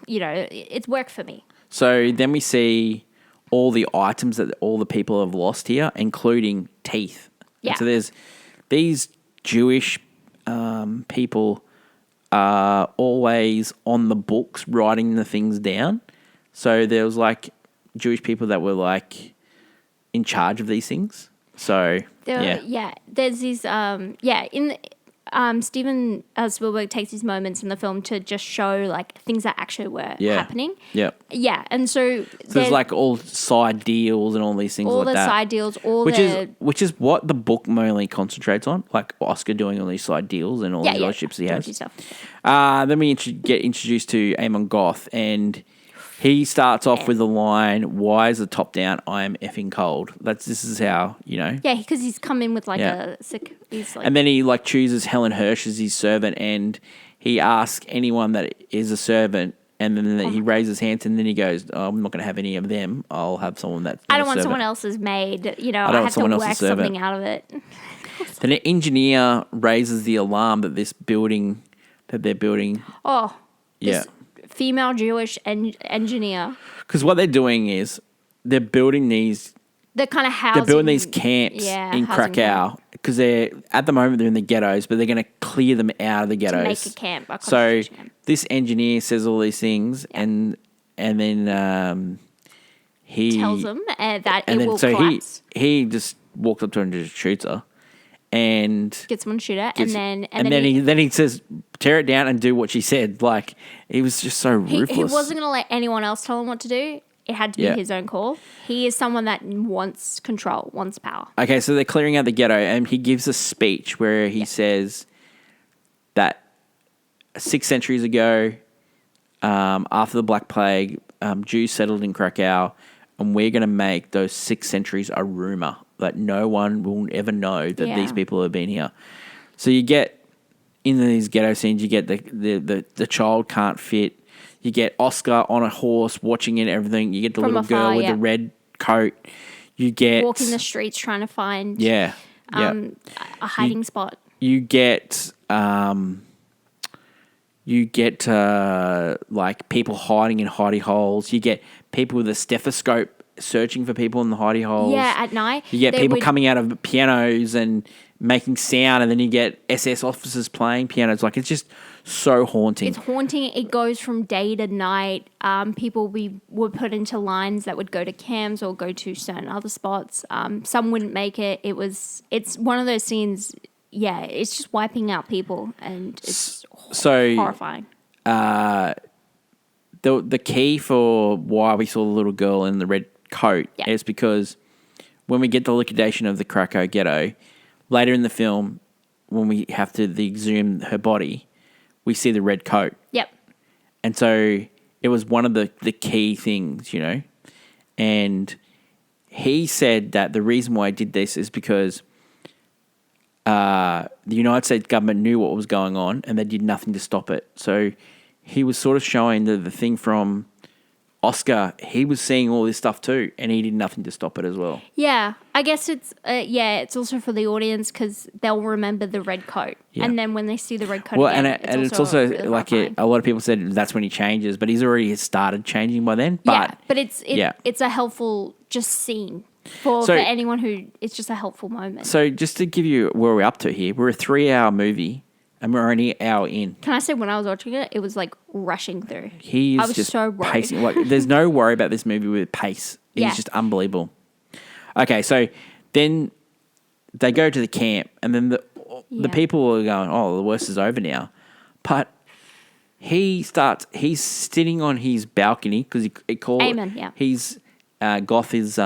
it's work for me. So then we see all the items that all the people have lost here, including teeth. Yeah. And so there's these Jewish people are always on the books writing the things down. So there was like Jewish people that were like in charge of these things. So there's these Steven Spielberg takes these moments in the film to just show like things that actually were happening. Yeah. Yeah. And so there's like all side deals and all these things like that. All the side deals, which is what the book mainly concentrates on, like Oscar doing all these side deals and all these relationships he has. Stuff. Then we get introduced to Amon Goth, and he starts off with the line, "Why is the top down? I am effing cold." This is how, Yeah, because he's come in with like a sick. He's like, and then he like chooses Helen Hirsch as his servant, and he asks anyone that is a servant, and then he raises his hands, and then he goes, I'm not going to have any of them. I'll have someone that's I don't want someone else's maid. I have to work something out of it. Then an engineer raises the alarm that they're building. Oh, yeah. Female Jewish engineer. Because what they're doing is they're building these. They're kind of housing. They're building these camps in Krakow because they're at the moment they're in the ghettos, but they're going to clear them out of the ghettos to make a camp. So this engineer says all these things, and then he tells them that it will collapse. He just walks up to her and just shoots her. And gets one shooter, and then he says, "Tear it down and do what she said." Like he was just so ruthless. He wasn't going to let anyone else tell him what to do. It had to be his own call. He is someone that wants control, wants power. Okay, so they're clearing out the ghetto, and he gives a speech where he says that 6 centuries ago, after the Black Plague, Jews settled in Krakow, and we're going to make those 6 centuries a rumor. That no one will ever know that these people have been here. So you get in these ghetto scenes, you get the child can't fit. You get Oscar on a horse watching it and everything. You get the little girl with the red coat. You get walking the streets trying to find. Yeah. a hiding spot. You get like people hiding in hidey holes. You get people with a stethoscope searching for people in the hidey holes. Yeah, at night. You get people coming out of pianos and making sound, and then you get SS officers playing pianos. Like, it's just so haunting. It's haunting. It goes from day to night. People were put into lines that would go to camps or go to certain other spots. Some wouldn't make it. It's one of those scenes. Yeah, it's just wiping out people, and it's horrifying. The key for why we saw the little girl in the red coat is because when we get the liquidation of the Krakow ghetto, later in the film, when we have to exhume her body, we see the red coat. Yep. And so it was one of the key things, And he said that the reason why I did this is because the United States government knew what was going on and they did nothing to stop it. So he was sort of showing the thing from Oskar. He was seeing all this stuff too, and he did nothing to stop it as well. Yeah, I guess it's also for the audience because they'll remember the red coat, and then when they see the red coat, again, it's also really like a lot of people said that's when he changes, but he's already started changing by then. But but it's a helpful just scene. For anyone who, it's just a helpful moment. So just to give you where we're up to here, we're a 3-hour movie and we're only an hour in. Can I say when I was watching it, it was like rushing through. I was just so worried. Pacing. Like, there's no worry about this movie with pace. It's just unbelievable. Okay, so then they go to the camp and then the people are going, oh, the worst is over now. But he's sitting on his balcony because he called he's got his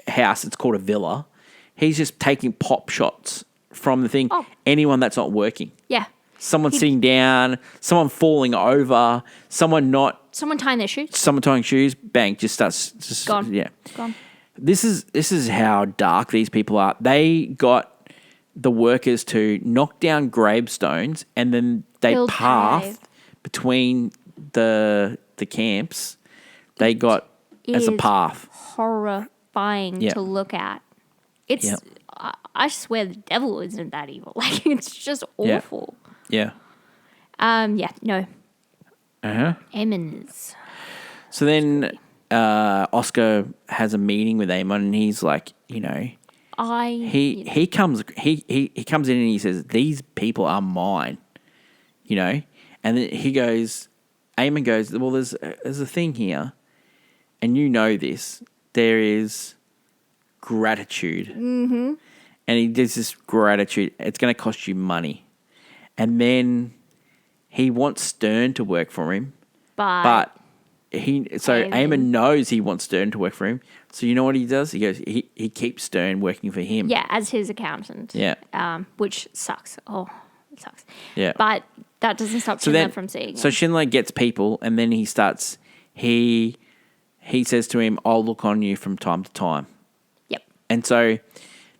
house. It's called a villa. He's just taking pop shots from the thing. Anyone that's not working. Yeah. Someone sitting down, someone falling over, someone tying their shoes. Someone tying shoes, bang, just starts gone. Yeah. Gone. This is how dark these people are. They got the workers to knock down gravestones and then they path between the camps. They got as a path. Horrifying to look at. It's I swear the devil isn't that evil. Like, it's just awful. Yeah. No. Uh-huh. Amon's. So then Oskar has a meeting with Amon and he's like, he comes in and he says, these people are mine. And then Amon goes, well, there's a thing here. And this, there is gratitude. Mm-hmm. And there's this gratitude. It's going to cost you money. And then he wants Stern to work for him. But Amon knows he wants Stern to work for him. So you know what he does? He goes, he keeps Stern working for him. Yeah, as his accountant. Yeah. Which sucks. Oh, it sucks. Yeah. But that doesn't stop Schindler from seeing him. So Schindler gets people and then he starts, he says to him, I'll look on you from time to time. Yep. And so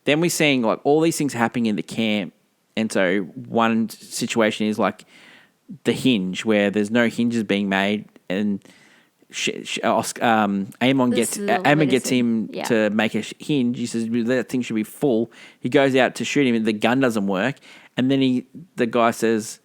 then we're seeing like all these things happening in the camp. And so one situation is like the hinge where there's no hinges being made and Amon gets him to make a hinge. He says that thing should be full. He goes out to shoot him and the gun doesn't work. And then the guy says,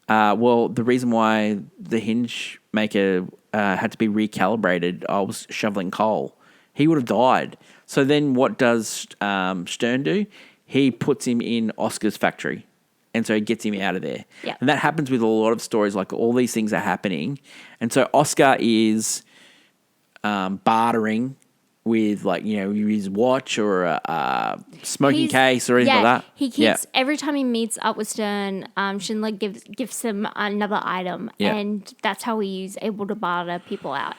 well, the reason why the hinge maker had to be recalibrated, I was shoveling coal. He would have died. So then what does Stern do? He puts him in Oskar's factory. And so he gets him out of there. Yep. And that happens with a lot of stories, like all these things are happening. And so Oskar is bartering with his watch or a smoking case or anything like that. He keeps, every time he meets up with Stern, Schindler gives him another item. Yeah. And that's how he's able to barter people out.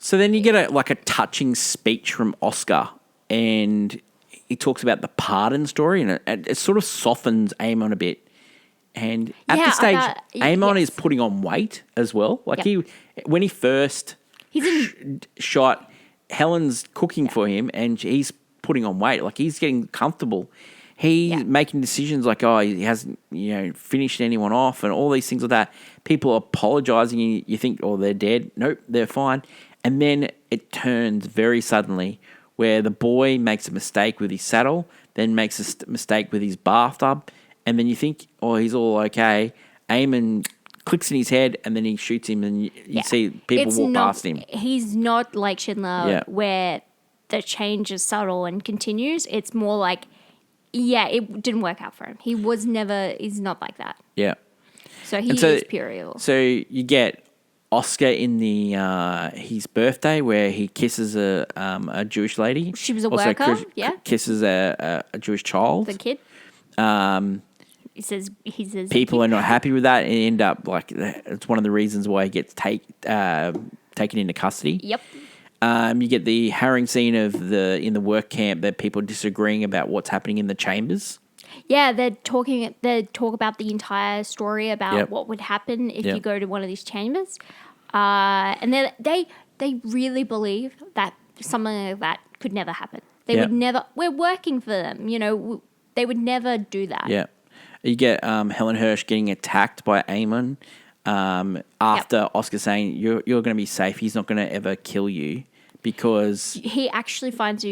So then you get a touching speech from Oskar and he talks about the pardon story and it sort of softens Amon a bit. And at this stage, Amon is putting on weight as well. Like when he first shot, Helen's cooking for him and he's putting on weight. Like he's getting comfortable. He's making decisions like, he hasn't, finished anyone off and all these things like that. People are apologizing and you think, they're dead. Nope, they're fine. And then it turns very suddenly where the boy makes a mistake with his saddle, then makes a mistake with his bathtub, and then you think, oh, he's all okay. Eamon clicks in his head, and then he shoots him, and you see people walk past him. He's not like Schindler, where the change is subtle and continues. It's more like, it didn't work out for him. He's not like that. Yeah. So he is pure evil. So you get Oskar in his birthday where he kisses a Jewish lady. She was a worker, kisses a Jewish child. The kid. He says people are not happy with that and end up like it's one of the reasons why he gets taken into custody. Yep. You get the harrowing scene of in the work camp that people disagreeing about what's happening in the chambers. Yeah, they talk about the entire story about what would happen if you go to one of these chambers, and they really believe that something like that could never happen. They would never. We're working for them, they would never do that. Yeah. You get Helen Hirsch getting attacked by Eamon after Oskar saying, you're going to be safe. He's not going to ever kill you because... He actually finds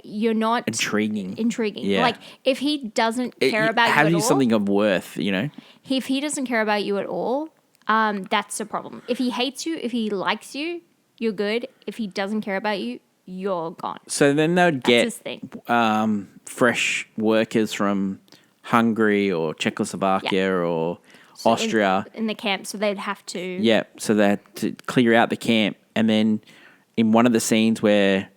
you're not... Intriguing. Yeah. Like, if he doesn't care about you at all... Have something of worth, If he doesn't care about you at all, that's a problem. If he hates you, if he likes you, you're good. If he doesn't care about you, you're gone. So then they would get his thing. Fresh workers from Hungary or Czechoslovakia or Austria. In the camp, so they'd have to... Yeah, so they had to clear out the camp. And then in one of the scenes where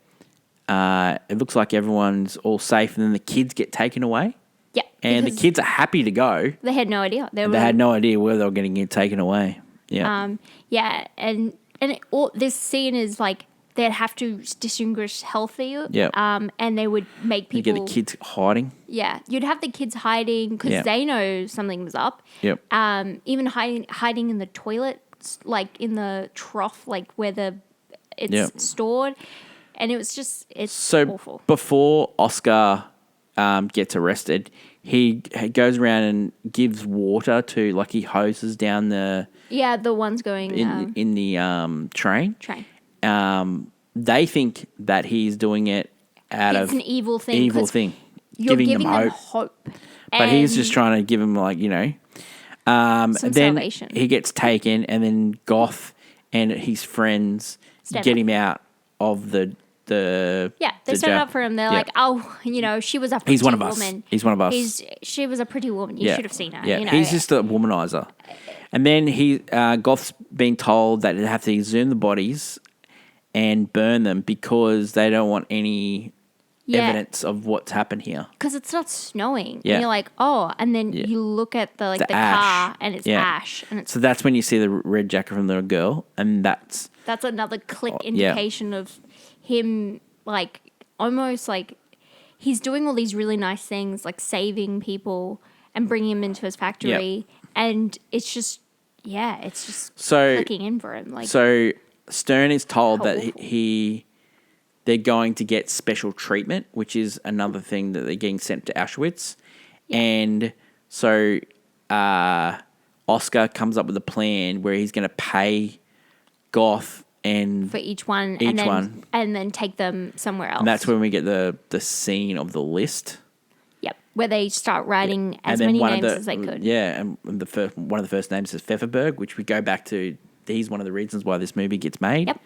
it looks like everyone's all safe and then the kids get taken away. Yeah. And the kids are happy to go. They had no idea. They had no idea where they were getting taken away. Yeah. And this scene is like they'd have to distinguish healthy. Yeah. And they would make people... You get the kids hiding. Yeah. You'd have the kids hiding because they know something was up. Yep. Even hiding in the toilet, like in the trough, like where it's stored. And it was just, it's awful. Before Oskar gets arrested, he goes around and gives water to, like he hoses down the... Yeah, the ones going... in the train. Train. They think that he's doing it it's an evil thing. You're giving them hope. But he's just trying to give them some then salvation. He gets taken and then Goth and his friends get him out of the they stand up for him. They're like, she was a pretty woman. He's one of us. He's one of us. She was a pretty woman. You should have seen her. Yeah, he's just a womanizer. And then Goth's being told that they have to exhume the bodies and burn them because they don't want any evidence of what's happened here. Because it's not snowing. Yeah. And you're like, and then you look at the car and it's ash. And so that's when you see the red jacket from the girl, and that's another click indication of him, like, almost like he's doing all these really nice things, like saving people and bringing them into his factory. And it's just, clicking in for him. Like, so Stern is told that they're going to get special treatment, which is another thing that they're getting sent to Auschwitz. Yeah. And so Oskar comes up with a plan where he's going to pay Goth for each one, and then take them somewhere else. And that's when we get the scene of the list. Yep, where they start writing as many names as they could. Yeah, and one of the first names is Pfefferberg, which we go back to. He's one of the reasons why this movie gets made. Yep.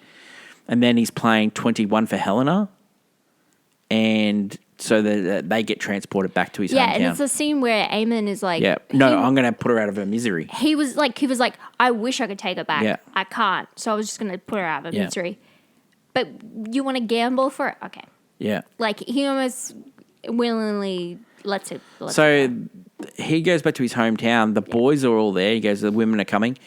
And then he's playing 21 for Helena, and so they get transported back to his hometown. Yeah, and it's a scene where Eamon is like... Yeah, I'm going to put her out of her misery. He was like, I wish I could take her back. Yeah. I can't, so I was just going to put her out of her misery. But you want to gamble for it? Okay. Yeah. Like, he almost willingly lets it he goes back to his hometown. The boys are all there. He goes, the women are coming.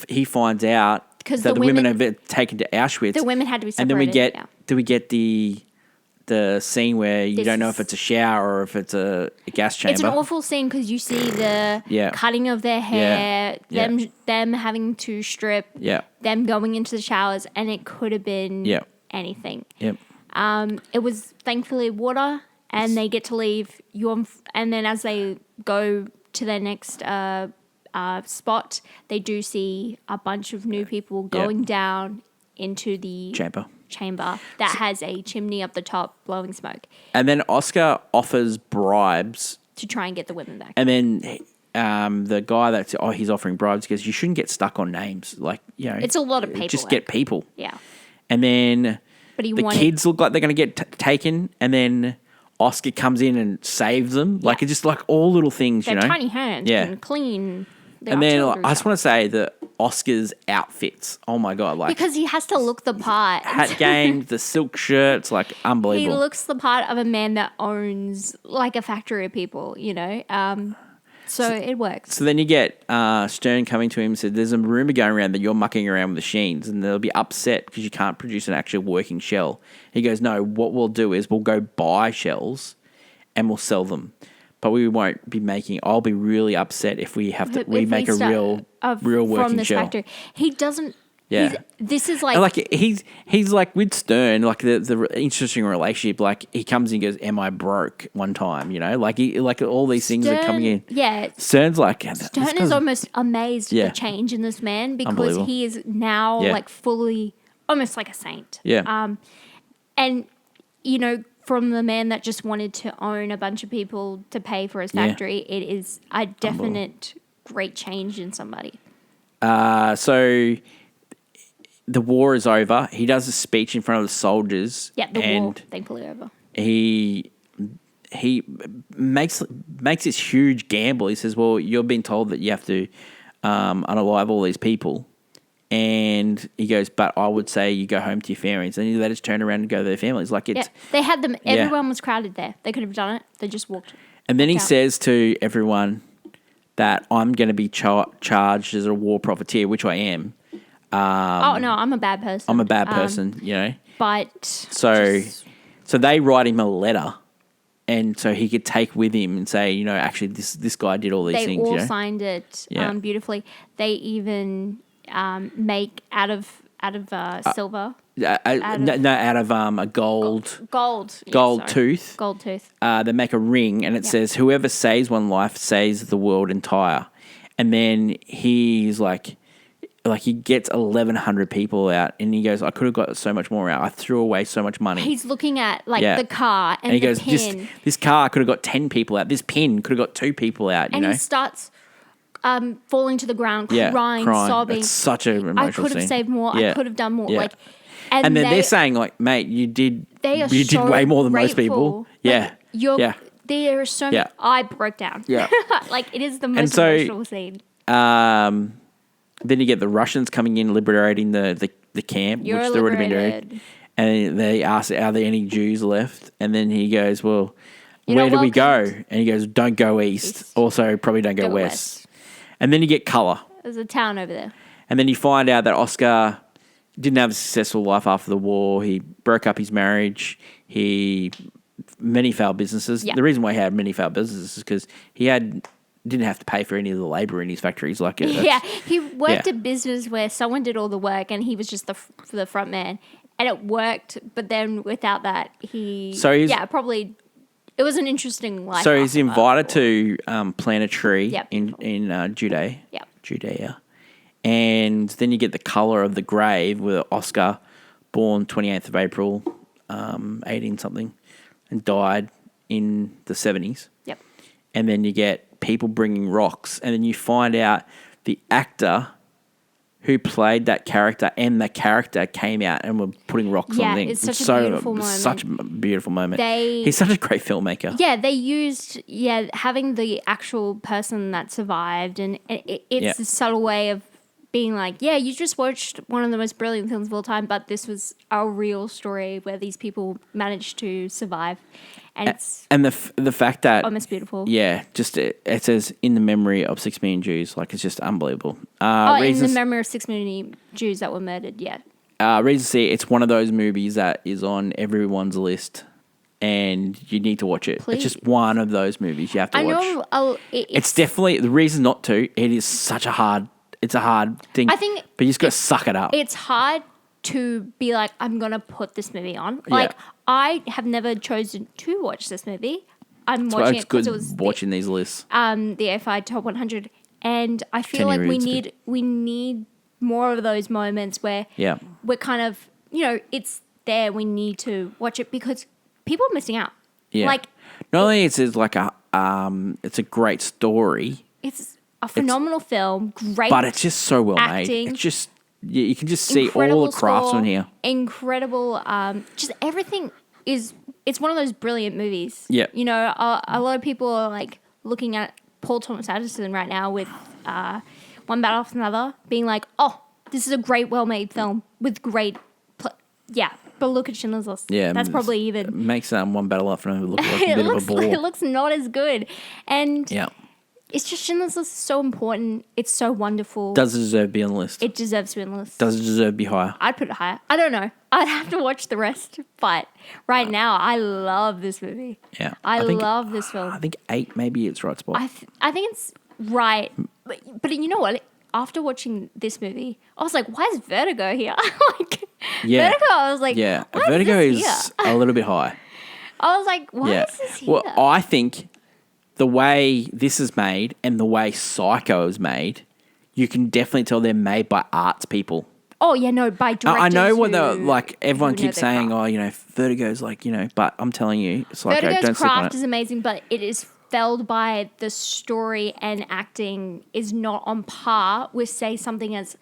He finds out that the women have been taken to Auschwitz. The women had to be separated. And then we get the scene where you don't know if it's a shower or if it's a gas chamber. It's an awful scene because you see the cutting of their hair, them having to strip, them going into the showers, and it could have been anything. Yep. It was thankfully water, and they get to leave. And then as they go to their next spot, they do see a bunch of new people going down into the chamber. chamber that has a chimney up the top blowing smoke. And then Oscar offers bribes to try and get the women back. And then the guy he's offering bribes goes, you shouldn't get stuck on names. Like, it's a lot of people. Just get people. Yeah. And then kids look like they're going to get taken. And then Oscar comes in and saves them. Yeah. Like, it's just like all little things, They're tiny hands and clean. And then I just want to say that Oscar's outfits, oh my God. Like, because he has to look the part. Hat game, the silk shirts, like unbelievable. He looks the part of a man that owns like a factory of people, So it works. So then you get Stern coming to him and said, there's a rumor going around that you're mucking around with machines and they'll be upset because you can't produce an actual working shell. He goes, no, what we'll do is we'll go buy shells and we'll sell them. But we won't be making. I'll be really upset if we have to remake a real working from this shell. Factory. He doesn't. Yeah, this is he's like with Stern, like the interesting relationship. Like he comes in and goes, "Am I broke?" One time, like all these things are coming in. Yeah, Stern is almost amazed at the change in this man because he is now like fully almost like a saint. Yeah, and from the man that just wanted to own a bunch of people to pay for his factory, it is a definite great change in somebody. So the war is over. He does a speech in front of the soldiers. Yeah, the war, thankfully, over. He makes this huge gamble. He says, well, you're being told that you have to unalive all these people. And he goes, but I would say you go home to your families. And they just turn around and go to their families. Like it's they had them. Everyone was crowded there. They could have done it. They just walked. And then he says to everyone that I'm going to be charged as a war profiteer, which I am. Oh no, I'm a bad person. I'm a bad person, But so they write him a letter, and so he could take with him and say, actually this guy did all these things. They all signed it beautifully. They even make out of silver. Out of a gold tooth. Gold tooth. They make a ring, and it says, "Whoever saves one life saves the world entire." And then he's like he gets 1,100 people out, and he goes, "I could have got so much more out. I threw away so much money." He's looking at the car and he the goes, pin. This car could have got 10 people out. This pin could have got 2 people out. And he starts falling to the ground, crying, sobbing. It's such an emotional scene. I could have saved more. I could have done more. Yeah. And then they're saying, like, mate, you did way more than most people. There are so many. I broke down. Yeah. Like, it is the most emotional scene. Then you get the Russians coming in, liberating the camp, which they've already been doing. And they ask, are there any Jews left? And then he goes, well, where do we go? And he goes, don't go east. Also, probably don't go west. And then you get colour. There's a town over there. And then you find out that Oscar didn't have a successful life after the war. He broke up his marriage. Many failed businesses. Yep. The reason why he had many failed businesses is because he didn't have to pay for any of the labour in his factories. He worked a business where someone did all the work and he was just the front man. And it worked, but then without that, probably... It was an interesting life. So he's invited to plant a tree in Judea. Yep. Judea. And then you get the colour of the grave with Oscar, born 28th of April, 18-something, and died in the 70s. Yep. And then you get people bringing rocks. And then you find out the actor who played that character and the character came out and were putting rocks on things. It's such a beautiful moment. Such a beautiful moment. He's such a great filmmaker. Yeah, they used having the actual person that survived, and it's a subtle way of being like, you just watched one of the most brilliant films of all time, but this was a real story where these people managed to survive. And the fact that almost beautiful. Yeah, just it says in the memory of 6 million Jews, like it's just unbelievable. In the memory of 6 million Jews that were murdered. Yeah. Reasons to see, it's one of those movies that is on everyone's list, and you need to watch it. Please. It's just one of those movies you have to watch. I know. It's definitely the reason not to. It is such a hard. It's a hard thing. I think, but you just got to suck it up. It's hard to be like, I'm gonna put this movie on. Like, I have never chosen to watch this movie. I'm watching it because it was watching these lists. The AFI Top 100, and I feel like we need more of those moments where we're kind of, it's there. We need to watch it because people are missing out. Yeah. Like, not only is it like it's a great story, it's a phenomenal film. Great, but it's just so well made. acting. It's just you can just see Incredible all the crafts score, on here. Incredible. Just everything is. It's one of those brilliant movies. Yeah. You know, a lot of people are like looking at Paul Thomas Anderson right now with One Battle After Another, being like, "Oh, this is a great, well-made film with great." But look at Schindler's List. Yeah, that's probably even. It makes One Battle After Another look like a bit of a bore. It looks not as good, and Yeah. it's just Schindler's List is so important. It's so wonderful. Does it deserve to be on the list? It deserves to be on the list. Does it deserve to be higher? I'd put it higher. I don't know. I'd have to watch the rest. But right now, I love this movie. Yeah. I love this film. I think 8 maybe it's right spot. I think it's right. But you know what? After watching this movie, I was like, why is Vertigo here? Yeah. Vertigo, I was like, Yeah. why Vertigo is is this here? a little bit high. I was like, why Yeah. is this here? Well, I think the way this is made and the way Psycho is made, you can definitely tell they're made by arts people. Oh, yeah, no, by directors. I know when they're everyone keeps saying, Vertigo's but I'm telling you, Psycho, Vertigo's don't sleep on craft it. is amazing, but it is felled by the story and acting is not on par with, say, something as...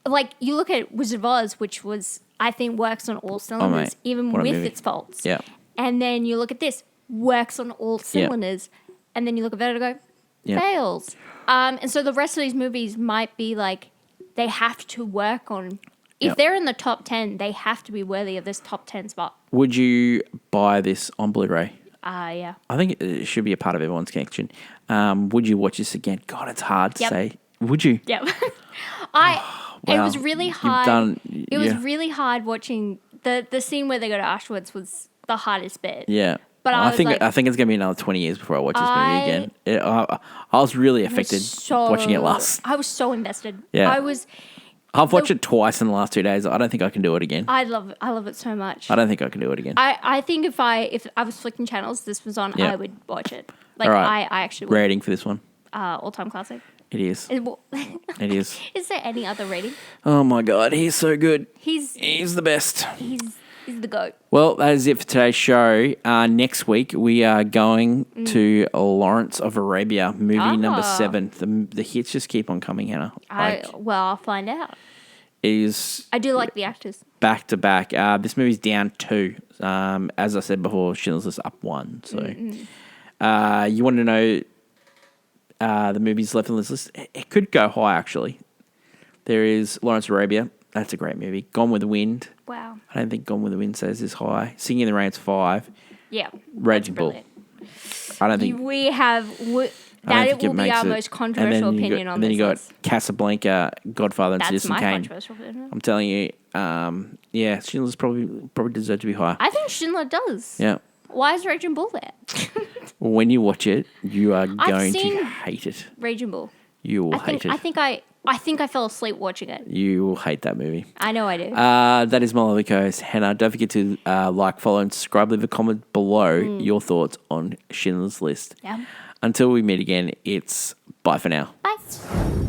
Like, you look at Wizard of Oz, which I think works on all cylinders, even what a with movie. its faults. Yeah. And then you look at this, works on all cylinders. And then you look at Vertigo, fails. And so the rest of these movies might be like, they have to work on... If they're in the top 10, they have to be worthy of this top 10 spot. Would you buy this on Blu-ray? Yeah. I think it should be a part of everyone's collection. Would you watch this again? God, it's hard to say. Would you? Yep. Wow. It was really hard. It was yeah. really hard watching the scene where they go to Auschwitz was the hardest bit. Yeah. But I think was like, I think it's gonna be another 20 years before I watch this movie again. I was really affected watching it last. I was so invested. Yeah. I've watched it twice in the last 2 days. I don't think I can do it again. I love it so much. I don't think I can do it again. I think if I was flicking channels, this was on, I would watch it. Like All right. I actually would. Rating for this one. All-time classic. It is. It is. Is there any other rating? Oh my God, he's so good. He's the best. He's the GOAT. Well, that is it for today's show. Next week, we are going to Lawrence of Arabia, movie number 7. The hits just keep on coming, Hannah. I'll find out. I do like the actors. Back to back. This movie's down 2. As I said before, Schindler's List up 1. So, you want to know the movies left on this list? It could go high, actually. There is Lawrence of Arabia. That's a great movie. Gone with the Wind. Wow. I don't think Gone with the Wind says this high. Singing in the Rain's 5. Yeah. Raging Bull. I don't think... We have... That will be our most controversial opinion on this. And then you got Casablanca, Godfather, and Citizen Kane. That's my controversial opinion. I'm telling you, Schindler's probably deserve to be high. I think Schindler does. Yeah. Why is Raging Bull there? When you watch it, you are going to hate it. Raging Bull. You will hate it. I think I fell asleep watching it. You will hate that movie. I know I do. That is my lovely co-host, Hannah. Don't forget to like, follow, and subscribe. Leave a comment below your thoughts on Schindler's List. Yeah. Until we meet again, it's bye for now. Bye.